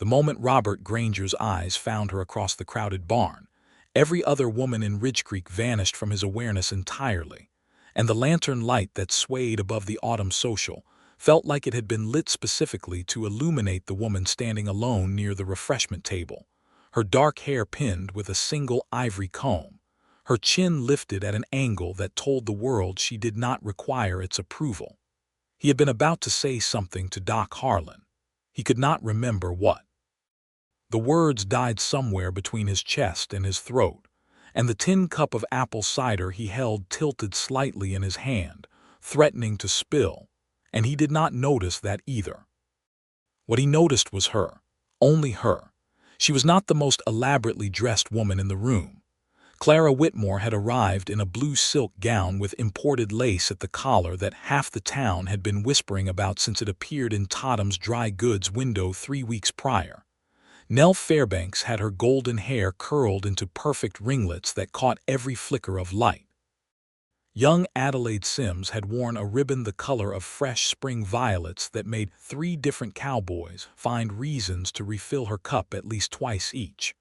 The moment Robert Granger's eyes found her across the crowded barn, every other woman in Ridgecreek vanished from his awareness entirely, and the lantern light that swayed above the autumn social felt like it had been lit specifically to illuminate the woman standing alone near the refreshment table, her dark hair pinned with a single ivory comb, her chin lifted at an angle that told the world she did not require its approval. He had been about to say something to Doc Harlan. He could not remember what. The words died somewhere between his chest and his throat, and the tin cup of apple cider he held tilted slightly in his hand, threatening to spill, and he did not notice that either. What he noticed was her, only her. She was not the most elaborately dressed woman in the room. Clara Whitmore had arrived in a blue silk gown with imported lace at the collar that half the town had been whispering about since it appeared in Totham's dry goods window 3 weeks prior. Nell Fairbanks had her golden hair curled into perfect ringlets that caught every flicker of light. Young Adelaide Sims had worn a ribbon the color of fresh spring violets that made 3 different cowboys find reasons to refill her cup at least twice each.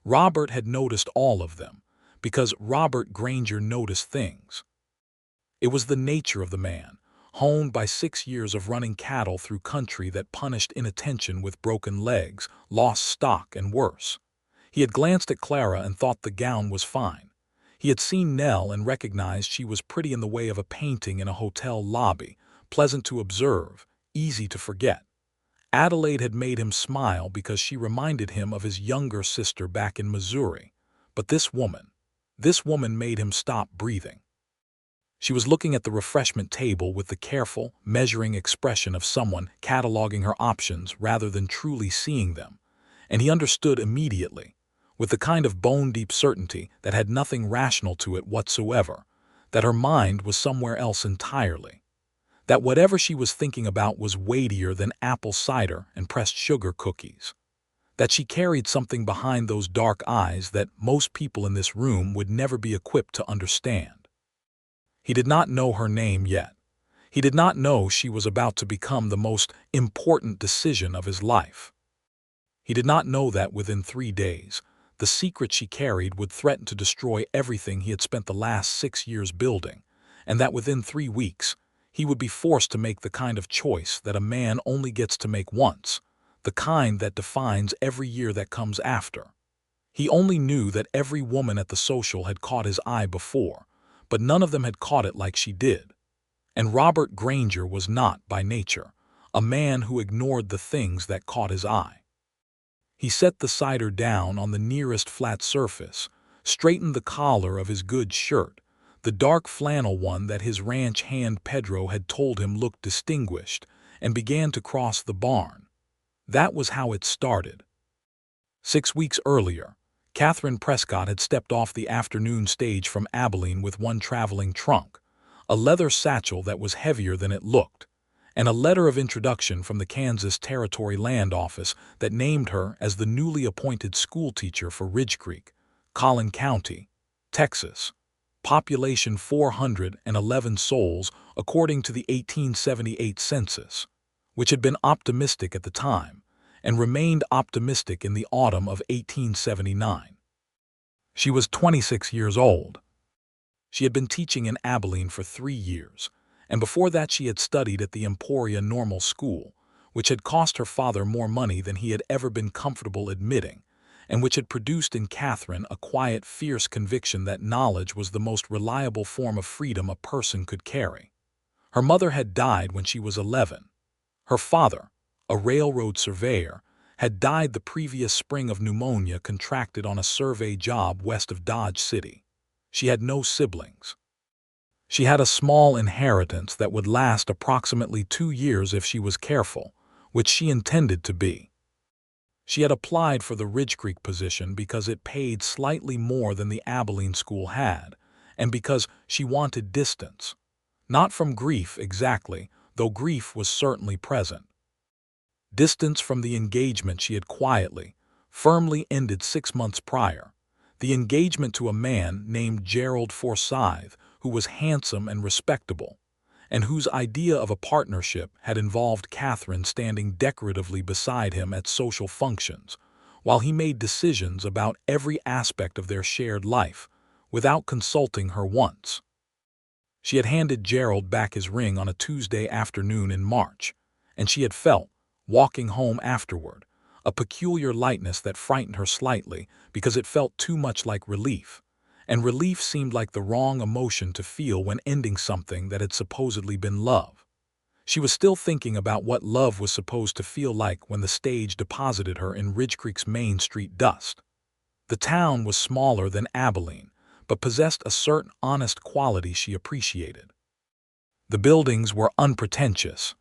Robert had noticed all of them, because Robert Granger noticed things. It was the nature of the man, honed by 6 years of running cattle through country that punished inattention with broken legs, lost stock, and worse. He had glanced at Clara and thought the gown was fine. He had seen Nell and recognized she was pretty in the way of a painting in a hotel lobby, pleasant to observe, easy to forget. Adelaide had made him smile because she reminded him of his younger sister back in Missouri. But this woman made him stop breathing. She was looking at the refreshment table with the careful, measuring expression of someone cataloging her options rather than truly seeing them, and he understood immediately, with the kind of bone-deep certainty that had nothing rational to it whatsoever, that her mind was somewhere else entirely, that whatever she was thinking about was weightier than apple cider and pressed sugar cookies, that she carried something behind those dark eyes that most people in this room would never be equipped to understand. He did not know her name yet. He did not know she was about to become the most important decision of his life. He did not know that within 3 days, the secret she carried would threaten to destroy everything he had spent the last 6 years building, and that within 3 weeks, he would be forced to make the kind of choice that a man only gets to make once, the kind that defines every year that comes after. He only knew that every woman at the social had caught his eye before, but none of them had caught it like she did. And Robert Granger was not, by nature, a man who ignored the things that caught his eye. He set the cider down on the nearest flat surface, straightened the collar of his good shirt, the dark flannel one that his ranch hand Pedro had told him looked distinguished, and began to cross the barn. That was how it started. 6 weeks earlier, Catherine Prescott had stepped off the afternoon stage from Abilene with one traveling trunk, a leather satchel that was heavier than it looked, and a letter of introduction from the Kansas Territory Land Office that named her as the newly appointed school teacher for Ridgecreek, Collin County, Texas. Population 411 souls according to the 1878 census, which had been optimistic at the time and remained optimistic in the autumn of 1879. She was 26 years old. She had been teaching in Abilene for 3 years, and before that she had studied at the Emporia Normal School, which had cost her father more money than he had ever been comfortable admitting, and which had produced in Catherine a quiet, fierce conviction that knowledge was the most reliable form of freedom a person could carry. Her mother had died when she was 11. Her father, a railroad surveyor, had died the previous spring of pneumonia contracted on a survey job west of Dodge City. She had no siblings. She had a small inheritance that would last approximately 2 years if she was careful, which she intended to be. She had applied for the Ridgecreek position because it paid slightly more than the Abilene school had, and because she wanted distance. Not from grief exactly, though grief was certainly present. Distance from the engagement she had quietly, firmly ended 6 months prior, the engagement to a man named Gerald Forsyth, who was handsome and respectable, and whose idea of a partnership had involved Catherine standing decoratively beside him at social functions, while he made decisions about every aspect of their shared life, without consulting her once. She had handed Gerald back his ring on a Tuesday afternoon in March, and she had felt, walking home afterward, a peculiar lightness that frightened her slightly because it felt too much like relief, and relief seemed like the wrong emotion to feel when ending something that had supposedly been love. She was still thinking about what love was supposed to feel like when the stage deposited her in Ridgecreek's Main Street dust. The town was smaller than Abilene, but possessed a certain honest quality she appreciated. The buildings were unpretentious.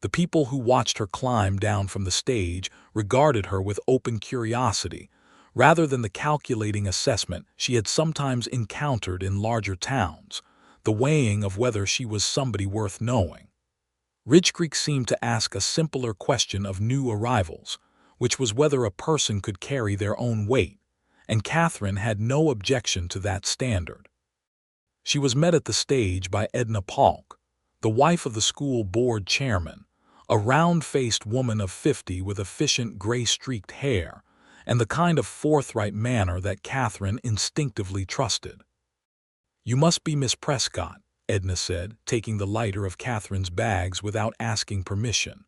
The people who watched her climb down from the stage regarded her with open curiosity, rather than the calculating assessment she had sometimes encountered in larger towns, the weighing of whether she was somebody worth knowing. Ridgecreek seemed to ask a simpler question of new arrivals, which was whether a person could carry their own weight, and Catherine had no objection to that standard. She was met at the stage by Edna Polk, the wife of the school board chairman, a round-faced woman of 50 with efficient gray-streaked hair, and the kind of forthright manner that Catherine instinctively trusted. "You must be Miss Prescott," Edna said, taking the lighter of Catherine's bags without asking permission.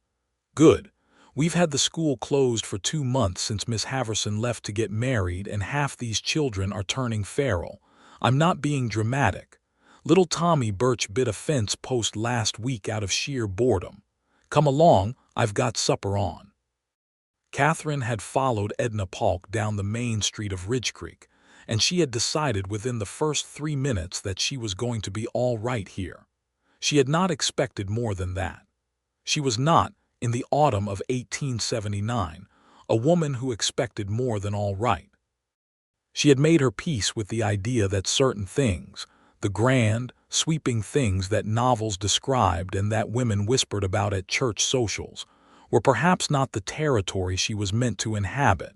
"Good. We've had the school closed for 2 months since Miss Haverson left to get married, and half these children are turning feral. I'm not being dramatic. Little Tommy Birch bit a fence post last week out of sheer boredom. Come along, I've got supper on." Catherine had followed Edna Polk down the main street of Ridgecreek, and she had decided within the first 3 minutes that she was going to be all right here. She had not expected more than that. She was not, in the autumn of 1879, a woman who expected more than all right. She had made her peace with the idea that certain things, the grand, sweeping things that novels described and that women whispered about at church socials, were perhaps not the territory she was meant to inhabit.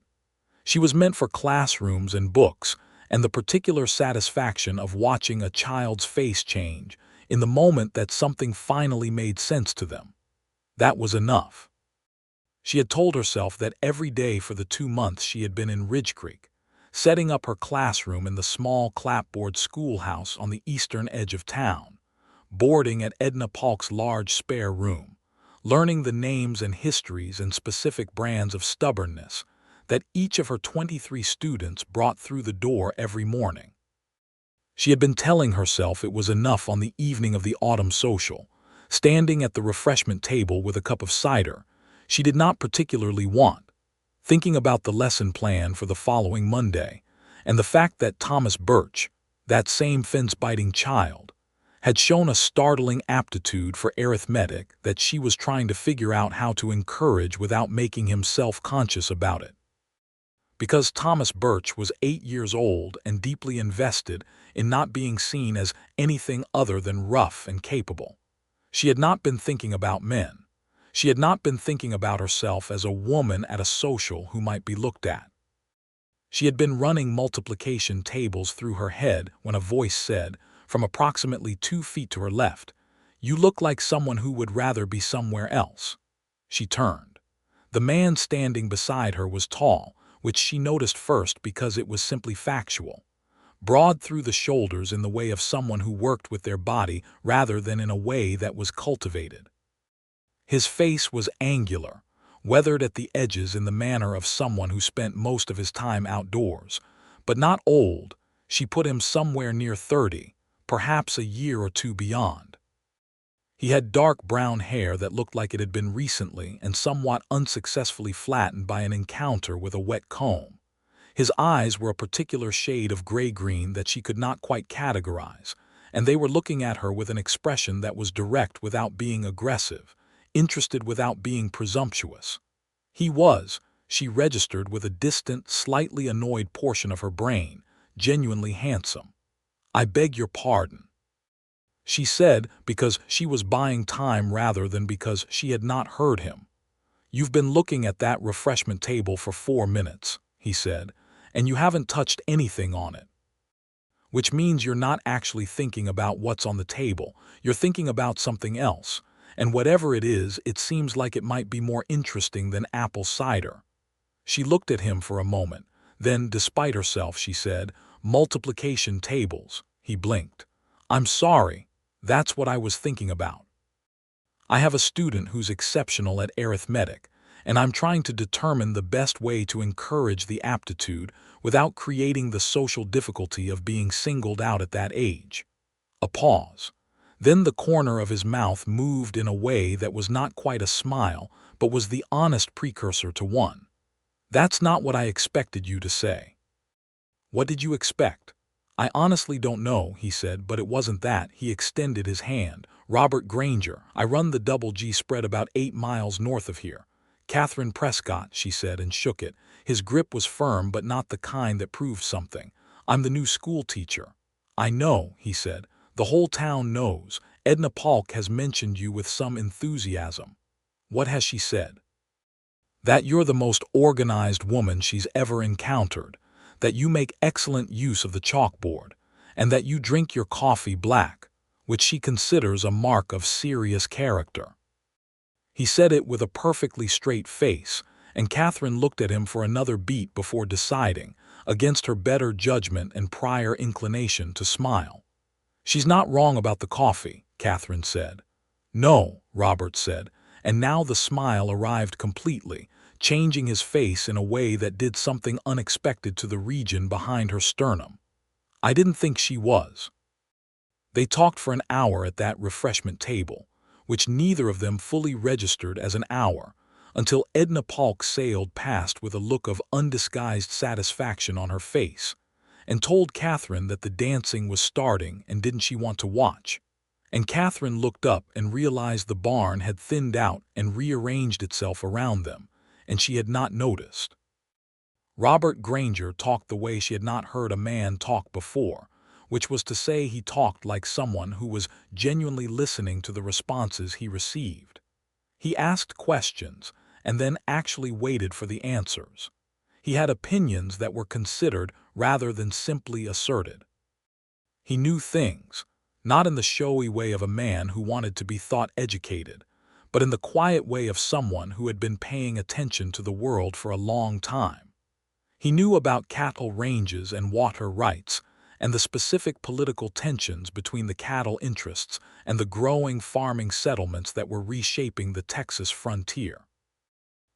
She was meant for classrooms and books, and the particular satisfaction of watching a child's face change in the moment that something finally made sense to them. That was enough. She had told herself that every day for the 2 months she had been in Ridgecreek, setting up her classroom in the small clapboard schoolhouse on the eastern edge of town, boarding at Edna Polk's large spare room, learning the names and histories and specific brands of stubbornness that each of her 23 students brought through the door every morning. She had been telling herself it was enough on the evening of the autumn social, standing at the refreshment table with a cup of cider she did not particularly want, thinking about the lesson plan for the following Monday, and the fact that Thomas Birch, that same fence-biting child, had shown a startling aptitude for arithmetic that she was trying to figure out how to encourage without making him self-conscious about it. Because Thomas Birch was 8 years old and deeply invested in not being seen as anything other than rough and capable, she had not been thinking about men. She had not been thinking about herself as a woman at a social who might be looked at. She had been running multiplication tables through her head when a voice said, from approximately 2 feet to her left, "You look like someone who would rather be somewhere else." She turned. The man standing beside her was tall, which she noticed first because it was simply factual, broad through the shoulders in the way of someone who worked with their body rather than in a way that was cultivated. His face was angular, weathered at the edges in the manner of someone who spent most of his time outdoors, but not old. She put him somewhere near 30, perhaps a year or 2 beyond. He had dark brown hair that looked like it had been recently and somewhat unsuccessfully flattened by an encounter with a wet comb. His eyes were a particular shade of gray-green that she could not quite categorize, and they were looking at her with an expression that was direct without being aggressive, interested without being presumptuous. He was, she registered with a distant, slightly annoyed portion of her brain, genuinely handsome. "I beg your pardon," she said, because she was buying time rather than because she had not heard him. "You've been looking at that refreshment table for 4 minutes," he said, "and you haven't touched anything on it." which means you're not actually thinking about what's on the table. You're thinking about something else. And whatever it is, it seems like it might be more interesting than apple cider. She looked at him for a moment. Then, despite herself, she said, "Multiplication tables." He blinked. "I'm sorry. That's what I was thinking about. I have a student who's exceptional at arithmetic, and I'm trying to determine the best way to encourage the aptitude without creating the social difficulty of being singled out at that age." A pause. Then the corner of his mouth moved in a way that was not quite a smile, but was the honest precursor to one. "That's not what I expected you to say." "What did you expect?" "I honestly don't know," he said, "but it wasn't that." He extended his hand. "Robert Granger. I run the Double G spread about 8 miles north of here." "Catherine Prescott," she said, and shook it. His grip was firm, but not the kind that proved something. "I'm the new school teacher." "I know," he said. "The whole town knows. Edna Polk has mentioned you with some enthusiasm." "What has she said?" "That you're the most organized woman she's ever encountered, that you make excellent use of the chalkboard, and that you drink your coffee black, which she considers a mark of serious character." He said it with a perfectly straight face, and Catherine looked at him for another beat before deciding, against her better judgment and prior inclination, to smile. "She's not wrong about the coffee," Catherine said. "No," Robert said, and now the smile arrived completely, changing his face in a way that did something unexpected to the region behind her sternum. "I didn't think she was." They talked for an hour at that refreshment table, which neither of them fully registered as an hour, until Edna Polk sailed past with a look of undisguised satisfaction on her face, and told Catherine that the dancing was starting and didn't she want to watch. And Catherine looked up and realized the barn had thinned out and rearranged itself around them, and she had not noticed. Robert Granger talked the way she had not heard a man talk before, which was to say he talked like someone who was genuinely listening to the responses he received. He asked questions and then actually waited for the answers. He had opinions that were considered rather than simply asserted. He knew things, not in the showy way of a man who wanted to be thought educated, but in the quiet way of someone who had been paying attention to the world for a long time. He knew about cattle ranges and water rights, and the specific political tensions between the cattle interests and the growing farming settlements that were reshaping the Texas frontier.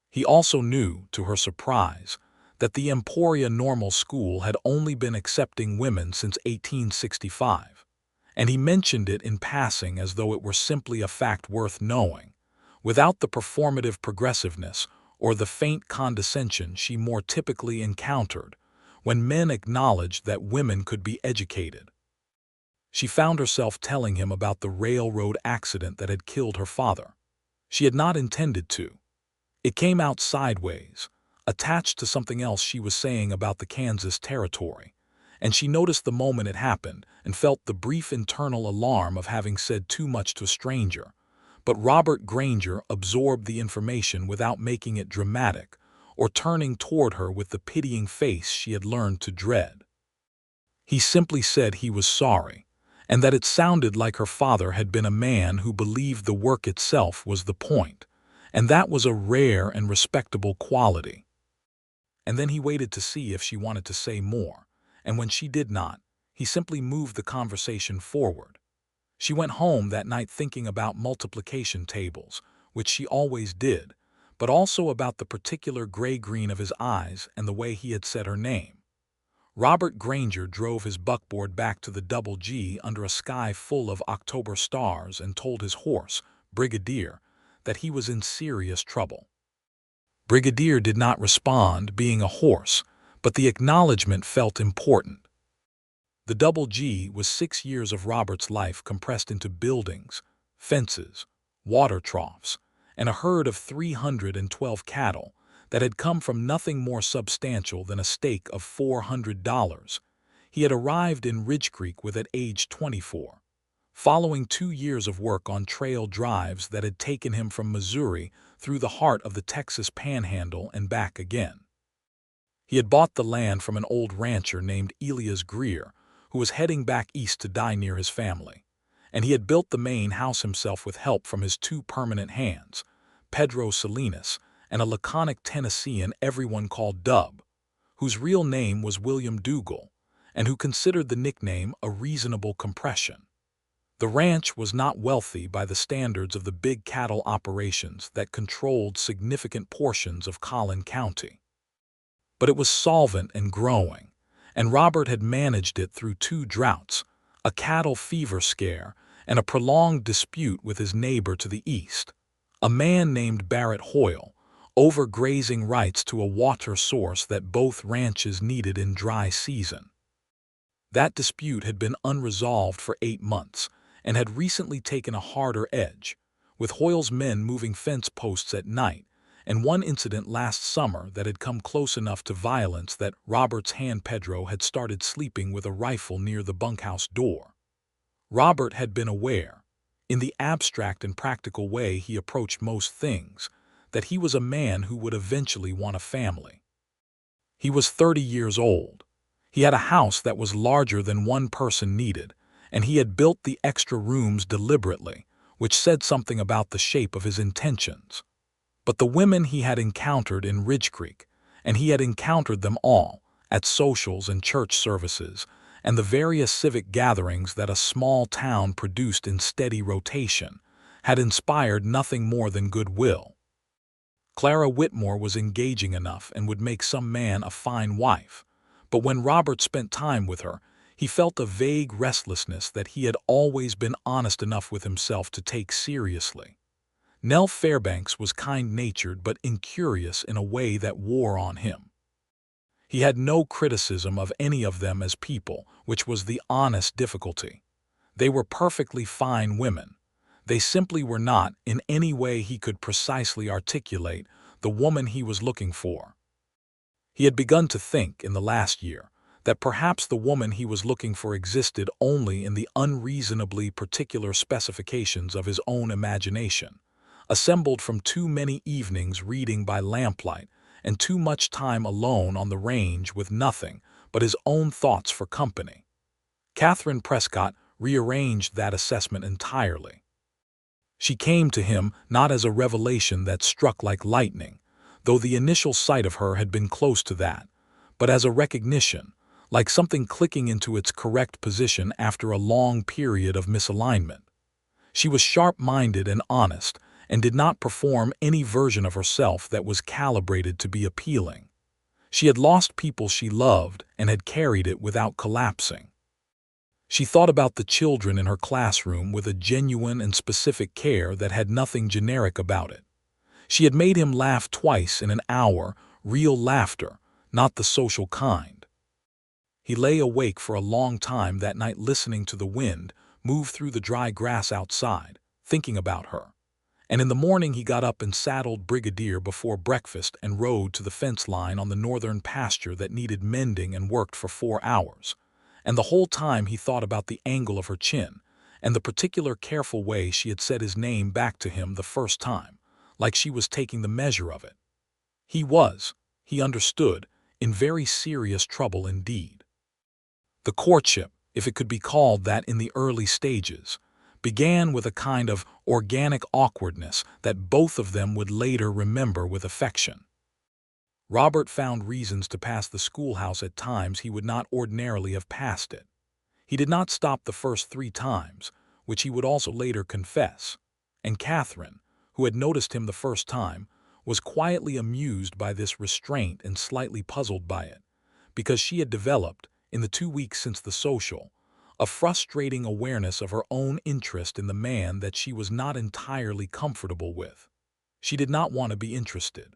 He also knew, to her surprise, that the Emporia Normal School had only been accepting women since 1865, and he mentioned it in passing as though it were simply a fact worth knowing, without the performative progressiveness or the faint condescension she more typically encountered when men acknowledged that women could be educated. She found herself telling him about the railroad accident that had killed her father. She had not intended to. It came out sideways, attached to something else she was saying about the Kansas Territory, and she noticed the moment it happened and felt the brief internal alarm of having said too much to a stranger. But Robert Granger absorbed the information without making it dramatic or turning toward her with the pitying face she had learned to dread. He simply said he was sorry, and that it sounded like her father had been a man who believed the work itself was the point, and that was a rare and respectable quality. And then he waited to see if she wanted to say more, and when she did not, he simply moved the conversation forward. She went home that night thinking about multiplication tables, which she always did, but also about the particular gray-green of his eyes and the way he had said her name. Robert Granger drove his buckboard back to the Double G under a sky full of October stars and told his horse, Brigadier, that he was in serious trouble. Brigadier did not respond, being a horse, but the acknowledgement felt important. The Double G was 6 years of Robert's life compressed into buildings, fences, water troughs, and a herd of 312 cattle that had come from nothing more substantial than a stake of $400. He had arrived in Ridgecreek with at age 24, following 2 years of work on trail drives that had taken him from Missouri through the heart of the Texas Panhandle and back again. He had bought the land from an old rancher named Elias Greer, who was heading back east to die near his family, and he had built the main house himself with help from his two permanent hands, Pedro Salinas, and a laconic Tennessean everyone called Dub, whose real name was William Dougal, and who considered the nickname a reasonable compression. The ranch was not wealthy by the standards of the big cattle operations that controlled significant portions of Collin County. But it was solvent and growing, and Robert had managed it through 2 droughts, a cattle fever scare, and a prolonged dispute with his neighbor to the east, a man named Barrett Hoyle, over grazing rights to a water source that both ranches needed in dry season. That dispute had been unresolved for 8 months and had recently taken a harder edge, with Hoyle's men moving fence posts at night, and one incident last summer that had come close enough to violence that Robert's hand Pedro had started sleeping with a rifle near the bunkhouse door. Robert had been aware, in the abstract and practical way he approached most things, that he was a man who would eventually want a family. He was 30 years old. He had a house that was larger than one person needed, and he had built the extra rooms deliberately, which said something about the shape of his intentions. But the women he had encountered in Ridgecreek, and he had encountered them all, at socials and church services, and the various civic gatherings that a small town produced in steady rotation, had inspired nothing more than goodwill. Clara Whitmore was engaging enough and would make some man a fine wife, but when Robert spent time with her, he felt a vague restlessness that he had always been honest enough with himself to take seriously. Nell Fairbanks was kind-natured but incurious in a way that wore on him. He had no criticism of any of them as people, which was the honest difficulty. They were perfectly fine women. They simply were not, in any way he could precisely articulate, the woman he was looking for. He had begun to think, in the last year, that perhaps the woman he was looking for existed only in the unreasonably particular specifications of his own imagination, assembled from too many evenings reading by lamplight and too much time alone on the range with nothing but his own thoughts for company. Catherine Prescott rearranged that assessment entirely. She came to him not as a revelation that struck like lightning, though the initial sight of her had been close to that, but as a recognition, like something clicking into its correct position after a long period of misalignment. She was sharp-minded and honest, and did not perform any version of herself that was calibrated to be appealing. She had lost people she loved and had carried it without collapsing. She thought about the children in her classroom with a genuine and specific care that had nothing generic about it. She had made him laugh twice in an hour, real laughter, not the social kind. He lay awake for a long time that night listening to the wind move through the dry grass outside, thinking about her. And in the morning he got up and saddled Brigadier before breakfast and rode to the fence line on the northern pasture that needed mending and worked for 4 hours. And the whole time he thought about the angle of her chin and the particular careful way she had said his name back to him the first time, like she was taking the measure of it. He understood, in very serious trouble indeed. The courtship, if it could be called that in the early stages, began with a kind of organic awkwardness that both of them would later remember with affection. Robert found reasons to pass the schoolhouse at times he would not ordinarily have passed it. He did not stop the first 3 times, which he would also later confess, and Catherine, who had noticed him the first time, was quietly amused by this restraint and slightly puzzled by it, because she had developed, in the 2 weeks since the social, a frustrating awareness of her own interest in the man that she was not entirely comfortable with. She did not want to be interested.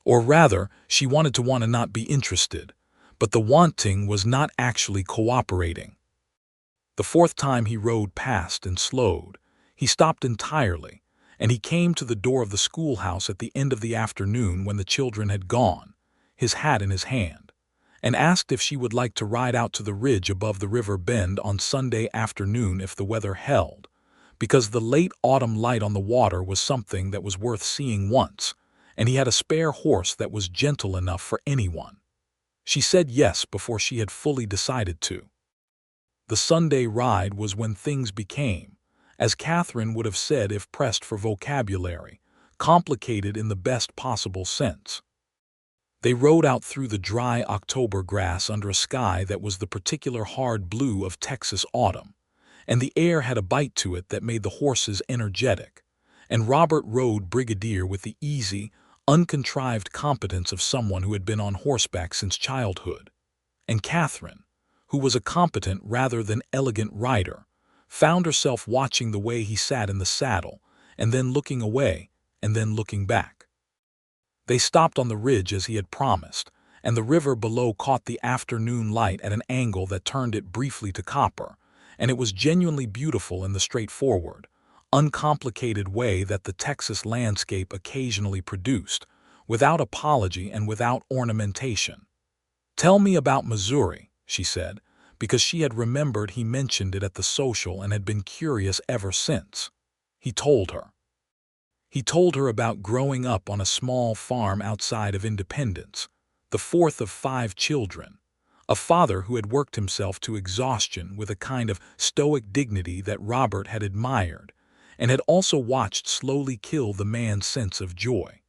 Or rather, she wanted to not be interested, but the wanting was not actually cooperating. The 4th time he rode past and slowed, he stopped entirely, and he came to the door of the schoolhouse at the end of the afternoon when the children had gone, his hat in his hand, and asked if she would like to ride out to the ridge above the river bend on Sunday afternoon if the weather held, because the late autumn light on the water was something that was worth seeing once, and he had a spare horse that was gentle enough for anyone. She said yes before she had fully decided to. The Sunday ride was when things became, as Catherine would have said if pressed for vocabulary, complicated in the best possible sense. They rode out through the dry October grass under a sky that was the particular hard blue of Texas autumn, and the air had a bite to it that made the horses energetic, and Robert rode brigadier with the easy, uncontrived competence of someone who had been on horseback since childhood. And Catherine, who was a competent rather than elegant rider, found herself watching the way he sat in the saddle, and then looking away, and then looking back. They stopped on the ridge as he had promised, and the river below caught the afternoon light at an angle that turned it briefly to copper, and it was genuinely beautiful in the straightforward, uncomplicated way that the Texas landscape occasionally produced, without apology and without ornamentation. "Tell me about Missouri," she said, because she had remembered he mentioned it at the social and had been curious ever since. He told her. He told her about growing up on a small farm outside of Independence, the fourth of 5 children, a father who had worked himself to exhaustion with a kind of stoic dignity that Robert had admired, and had also watched slowly kill the man's sense of joy.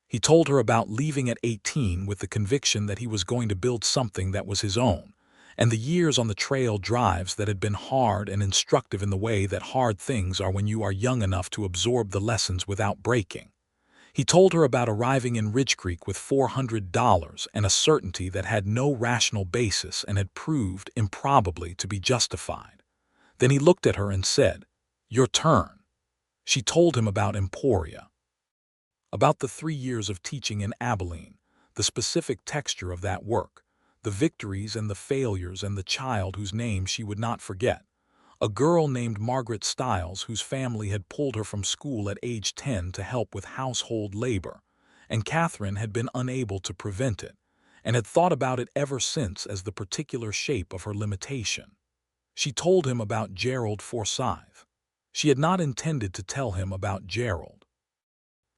He told her about leaving at 18 with the conviction that he was going to build something that was his own, and the years on the trail drives that had been hard and instructive in the way that hard things are when you are young enough to absorb the lessons without breaking. He told her about arriving in Ridgecreek with $400 and a certainty that had no rational basis and had proved improbably to be justified. Then he looked at her and said, "Your turn." She told him about Emporia, about the 3 years of teaching in Abilene, the specific texture of that work, the victories and the failures, and the child whose name she would not forget, a girl named Margaret Stiles whose family had pulled her from school at age 10 to help with household labor, and Catherine had been unable to prevent it, and had thought about it ever since as the particular shape of her limitation. She told him about Gerald Forsyth. She had not intended to tell him about Gerald.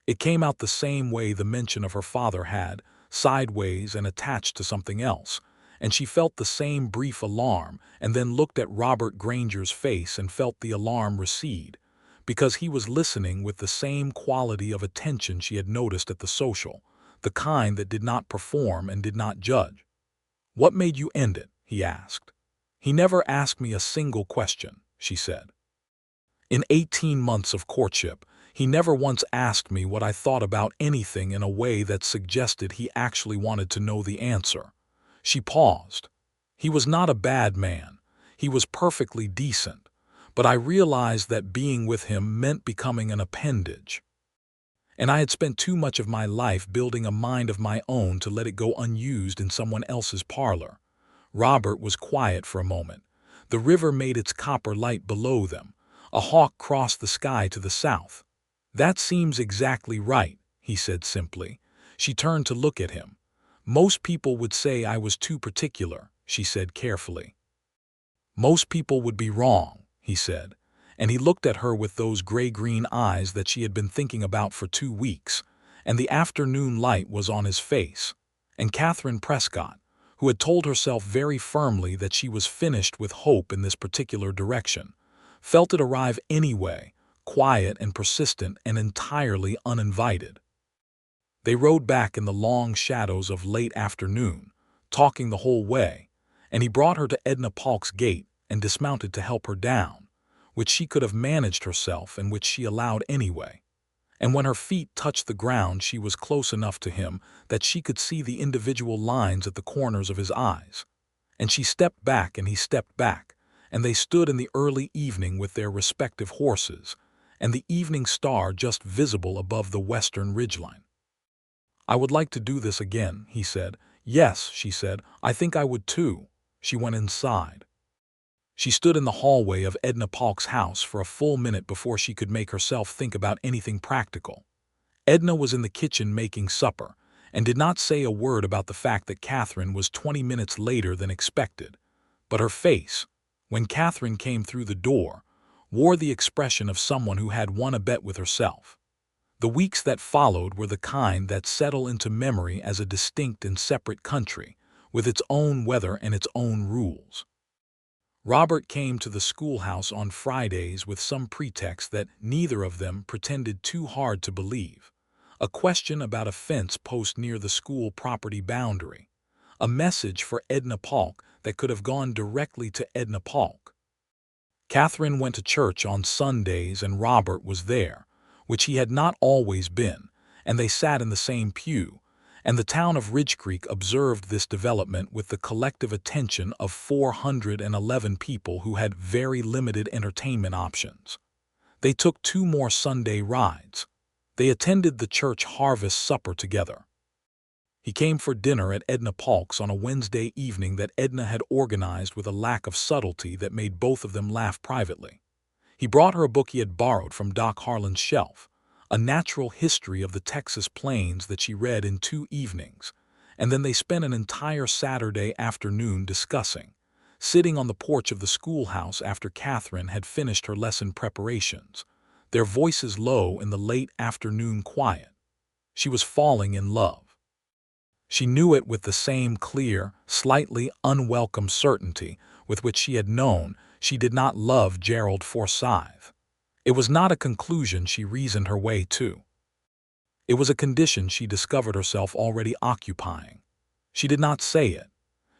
It came out the same way the mention of her father had, sideways and attached to something else, and she felt the same brief alarm and then looked at Robert Granger's face and felt the alarm recede, because he was listening with the same quality of attention she had noticed at the social, the kind that did not perform and did not judge. "What made you end it?" he asked. "He never asked me a single question," she said. "In 18 months of courtship, he never once asked me what I thought about anything in a way that suggested he actually wanted to know the answer." She paused. "He was not a bad man. He was perfectly decent. But I realized that being with him meant becoming an appendage. And I had spent too much of my life building a mind of my own to let it go unused in someone else's parlor." Robert was quiet for a moment. The river made its copper light below them. A hawk crossed the sky to the south. "That seems exactly right," he said simply. She turned to look at him. "Most people would say I was too particular," she said carefully. "Most people would be wrong," he said, and he looked at her with those gray-green eyes that she had been thinking about for 2 weeks, and the afternoon light was on his face. And Catherine Prescott, who had told herself very firmly that she was finished with hope in this particular direction, felt it arrive anyway, quiet and persistent and entirely uninvited. They rode back in the long shadows of late afternoon, talking the whole way, and he brought her to Edna Polk's gate and dismounted to help her down, which she could have managed herself and which she allowed anyway. And when her feet touched the ground she was close enough to him that she could see the individual lines at the corners of his eyes. And she stepped back and he stepped back, and they stood in the early evening with their respective horses, and the evening star just visible above the western ridgeline. "I would like to do this again," he said. "Yes," she said, "I think I would too." She went inside. She stood in the hallway of Edna Polk's house for a full minute before she could make herself think about anything practical. Edna was in the kitchen making supper, and did not say a word about the fact that Catherine was 20 minutes later than expected. But her face, when Catherine came through the door, wore the expression of someone who had won a bet with herself. The weeks that followed were the kind that settle into memory as a distinct and separate country, with its own weather and its own rules. Robert came to the schoolhouse on Fridays with some pretext that neither of them pretended too hard to believe. A question about a fence post near the school property boundary. A message for Edna Polk that could have gone directly to Edna Polk. Catherine went to church on Sundays and Robert was there, which he had not always been, and they sat in the same pew, and the town of Ridgecreek observed this development with the collective attention of 411 people who had very limited entertainment options. They took 2 more Sunday rides. They attended the church harvest supper together. He came for dinner at Edna Polk's on a Wednesday evening that Edna had organized with a lack of subtlety that made both of them laugh privately. He brought her a book he had borrowed from Doc Harlan's shelf, a natural history of the Texas plains that she read in 2 evenings, and then they spent an entire Saturday afternoon discussing, sitting on the porch of the schoolhouse after Catherine had finished her lesson preparations, their voices low in the late afternoon quiet. She was falling in love. She knew it with the same clear, slightly unwelcome certainty with which she had known she did not love Gerald Forsyth. It was not a conclusion she reasoned her way to. It was a condition she discovered herself already occupying. She did not say it.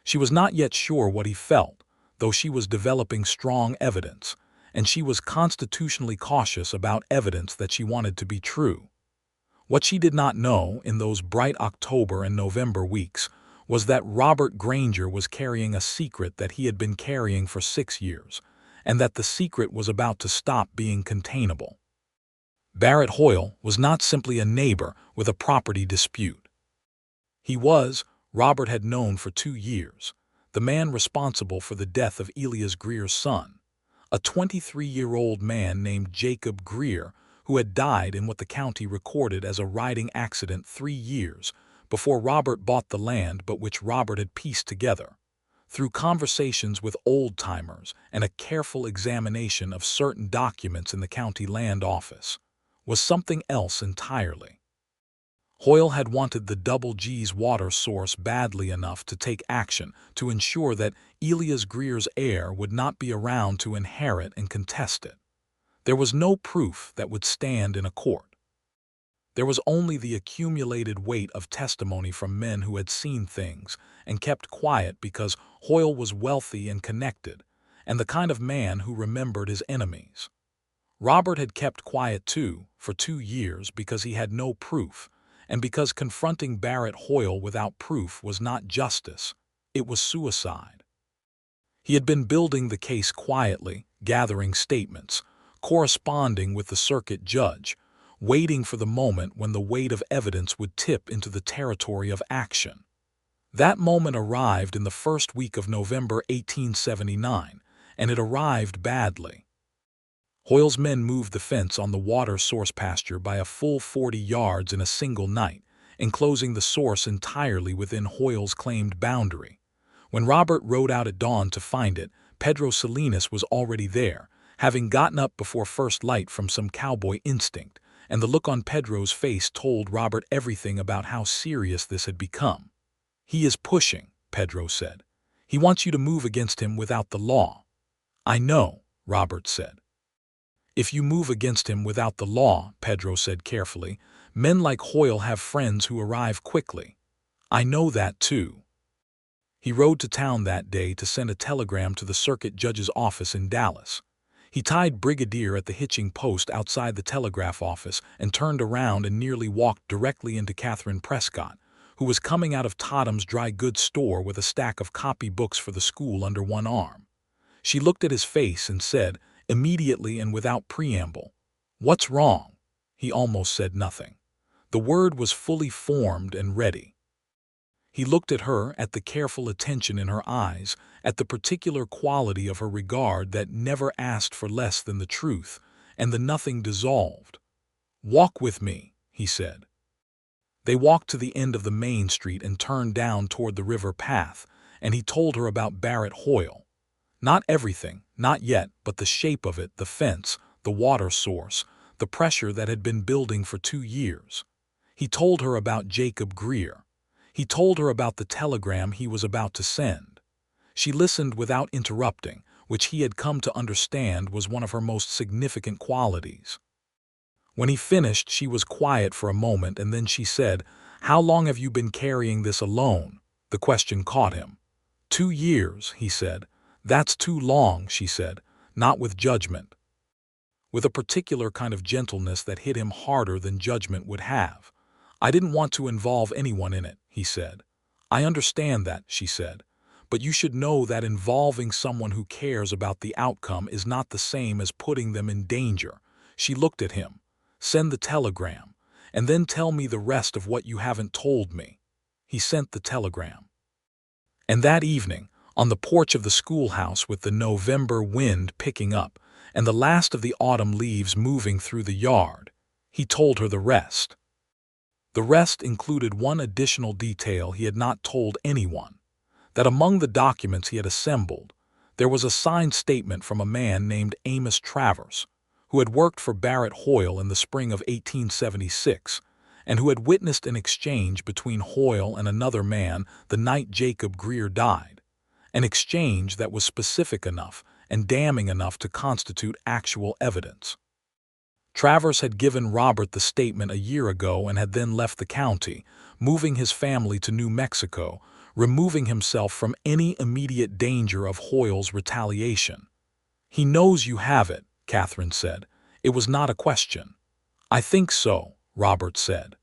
She was not yet sure what he felt, though she was developing strong evidence, and she was constitutionally cautious about evidence that she wanted to be true. What she did not know in those bright October and November weeks was that Robert Granger was carrying a secret that he had been carrying for 6 years, and that the secret was about to stop being containable. Barrett Hoyle was not simply a neighbor with a property dispute. He was, Robert had known for 2 years, the man responsible for the death of Elias Greer's son, a 23-year-old man named Jacob Greer, who had died in what the county recorded as a riding accident 3 years before Robert bought the land, but which Robert had pieced together, through conversations with old-timers and a careful examination of certain documents in the county land office, was something else entirely. Hoyle had wanted the Double G's water source badly enough to take action to ensure that Elias Greer's heir would not be around to inherit and contest it. There was no proof that would stand in a court. There was only the accumulated weight of testimony from men who had seen things and kept quiet because Hoyle was wealthy and connected, and the kind of man who remembered his enemies. Robert had kept quiet too for 2 years because he had no proof, and because confronting Barrett Hoyle without proof was not justice, it was suicide. He had been building the case quietly, gathering statements, corresponding with the circuit judge, waiting for the moment when the weight of evidence would tip into the territory of action. That moment arrived in the first week of November 1879, and it arrived badly. Hoyle's men moved the fence on the water source pasture by a full 40 yards in a single night, enclosing the source entirely within Hoyle's claimed boundary. When Robert rode out at dawn to find it, Pedro Salinas was already there, having gotten up before first light from some cowboy instinct, and the look on Pedro's face told Robert everything about how serious this had become. "He is pushing," Pedro said. "He wants you to move against him without the law." "I know," Robert said. "If you move against him without the law," Pedro said carefully, "men like Hoyle have friends who arrive quickly. I know that too." He rode to town that day to send a telegram to the circuit judge's office in Dallas. He tied Brigadier at the hitching post outside the telegraph office and turned around and nearly walked directly into Catherine Prescott, who was coming out of Totem's dry goods store with a stack of copy books for the school under one arm. She looked at his face and said, immediately and without preamble, "What's wrong?" He almost said nothing. The word was fully formed and ready. He looked at her, at the careful attention in her eyes, at the particular quality of her regard that never asked for less than the truth, and the nothing dissolved. "Walk with me," he said. They walked to the end of the main street and turned down toward the river path, and he told her about Barrett Hoyle. Not everything, not yet, but the shape of it, the fence, the water source, the pressure that had been building for 2 years. He told her about Jacob Greer. He told her about the telegram he was about to send. She listened without interrupting, which he had come to understand was one of her most significant qualities. When he finished, she was quiet for a moment, and then she said, "How long have you been carrying this alone?" The question caught him. "2 years," he said. "That's too long," she said, not with judgment, with a particular kind of gentleness that hit him harder than judgment would have. "I didn't want to involve anyone in it," he said. "I understand that," she said. "But you should know that involving someone who cares about the outcome is not the same as putting them in danger." She looked at him. "Send the telegram, and then tell me the rest of what you haven't told me." He sent the telegram. And that evening, on the porch of the schoolhouse with the November wind picking up and the last of the autumn leaves moving through the yard, he told her the rest. The rest included one additional detail he had not told anyone, that among the documents he had assembled, there was a signed statement from a man named Amos Travers, who had worked for Barrett Hoyle in the spring of 1876, and who had witnessed an exchange between Hoyle and another man the night Jacob Greer died, an exchange that was specific enough and damning enough to constitute actual evidence. Travers had given Robert the statement a year ago and had then left the county, moving his family to New Mexico, removing himself from any immediate danger of Hoyle's retaliation. "He knows you have it," Catherine said. "It was not a question." "I think so," Robert said.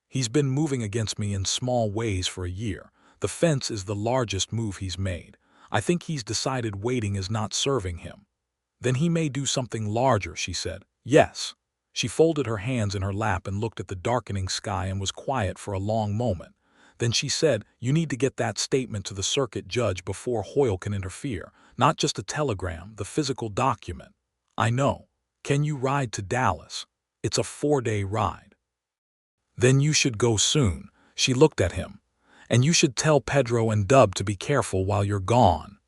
"He's been moving against me in small ways for a year. The fence is the largest move he's made. I think he's decided waiting is not serving him." "Then he may do something larger," she said. "Yes." She folded her hands in her lap and looked at the darkening sky and was quiet for a long moment. Then she said, "You need to get that statement to the circuit judge before Hoyle can interfere. Not just a telegram, the physical document." "I know. Can you ride to Dallas?" "It's a 4-day ride." "Then you should go soon." She looked at him. "And you should tell Pedro and Dub to be careful while you're gone."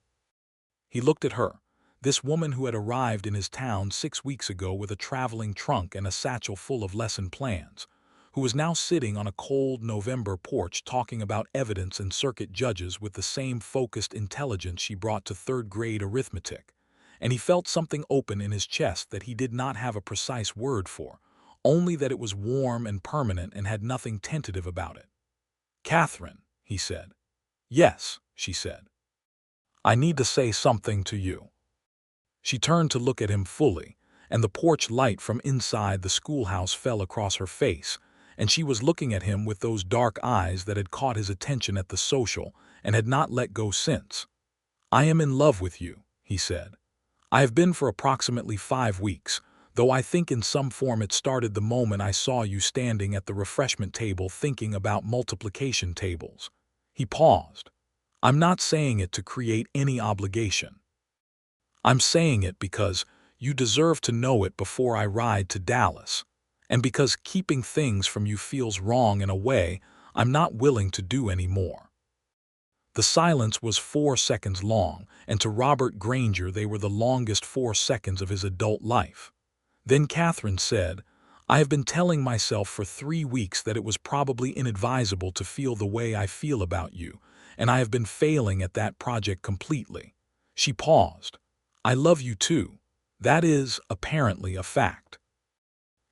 He looked at her, this woman who had arrived in his town 6 weeks ago with a traveling trunk and a satchel full of lesson plans, who was now sitting on a cold November porch talking about evidence and circuit judges with the same focused intelligence she brought to third-grade arithmetic. And he felt something open in his chest that he did not have a precise word for, only that it was warm and permanent and had nothing tentative about it. "Catherine," he said. "Yes," she said. "I need to say something to you." She turned to look at him fully, and the porch light from inside the schoolhouse fell across her face, and she was looking at him with those dark eyes that had caught his attention at the social and had not let go since. "I am in love with you," he said. "I have been for approximately 5 weeks, though I think in some form it started the moment I saw you standing at the refreshment table thinking about multiplication tables." He paused. "I'm not saying it to create any obligation. I'm saying it because you deserve to know it before I ride to Dallas, and because keeping things from you feels wrong in a way I'm not willing to do any more." The silence was 4 seconds long, and to Robert Granger they were the longest 4 seconds of his adult life. Then Catherine said, "I have been telling myself for 3 weeks that it was probably inadvisable to feel the way I feel about you, and I have been failing at that project completely." She paused. "I love you too. That is, apparently, a fact."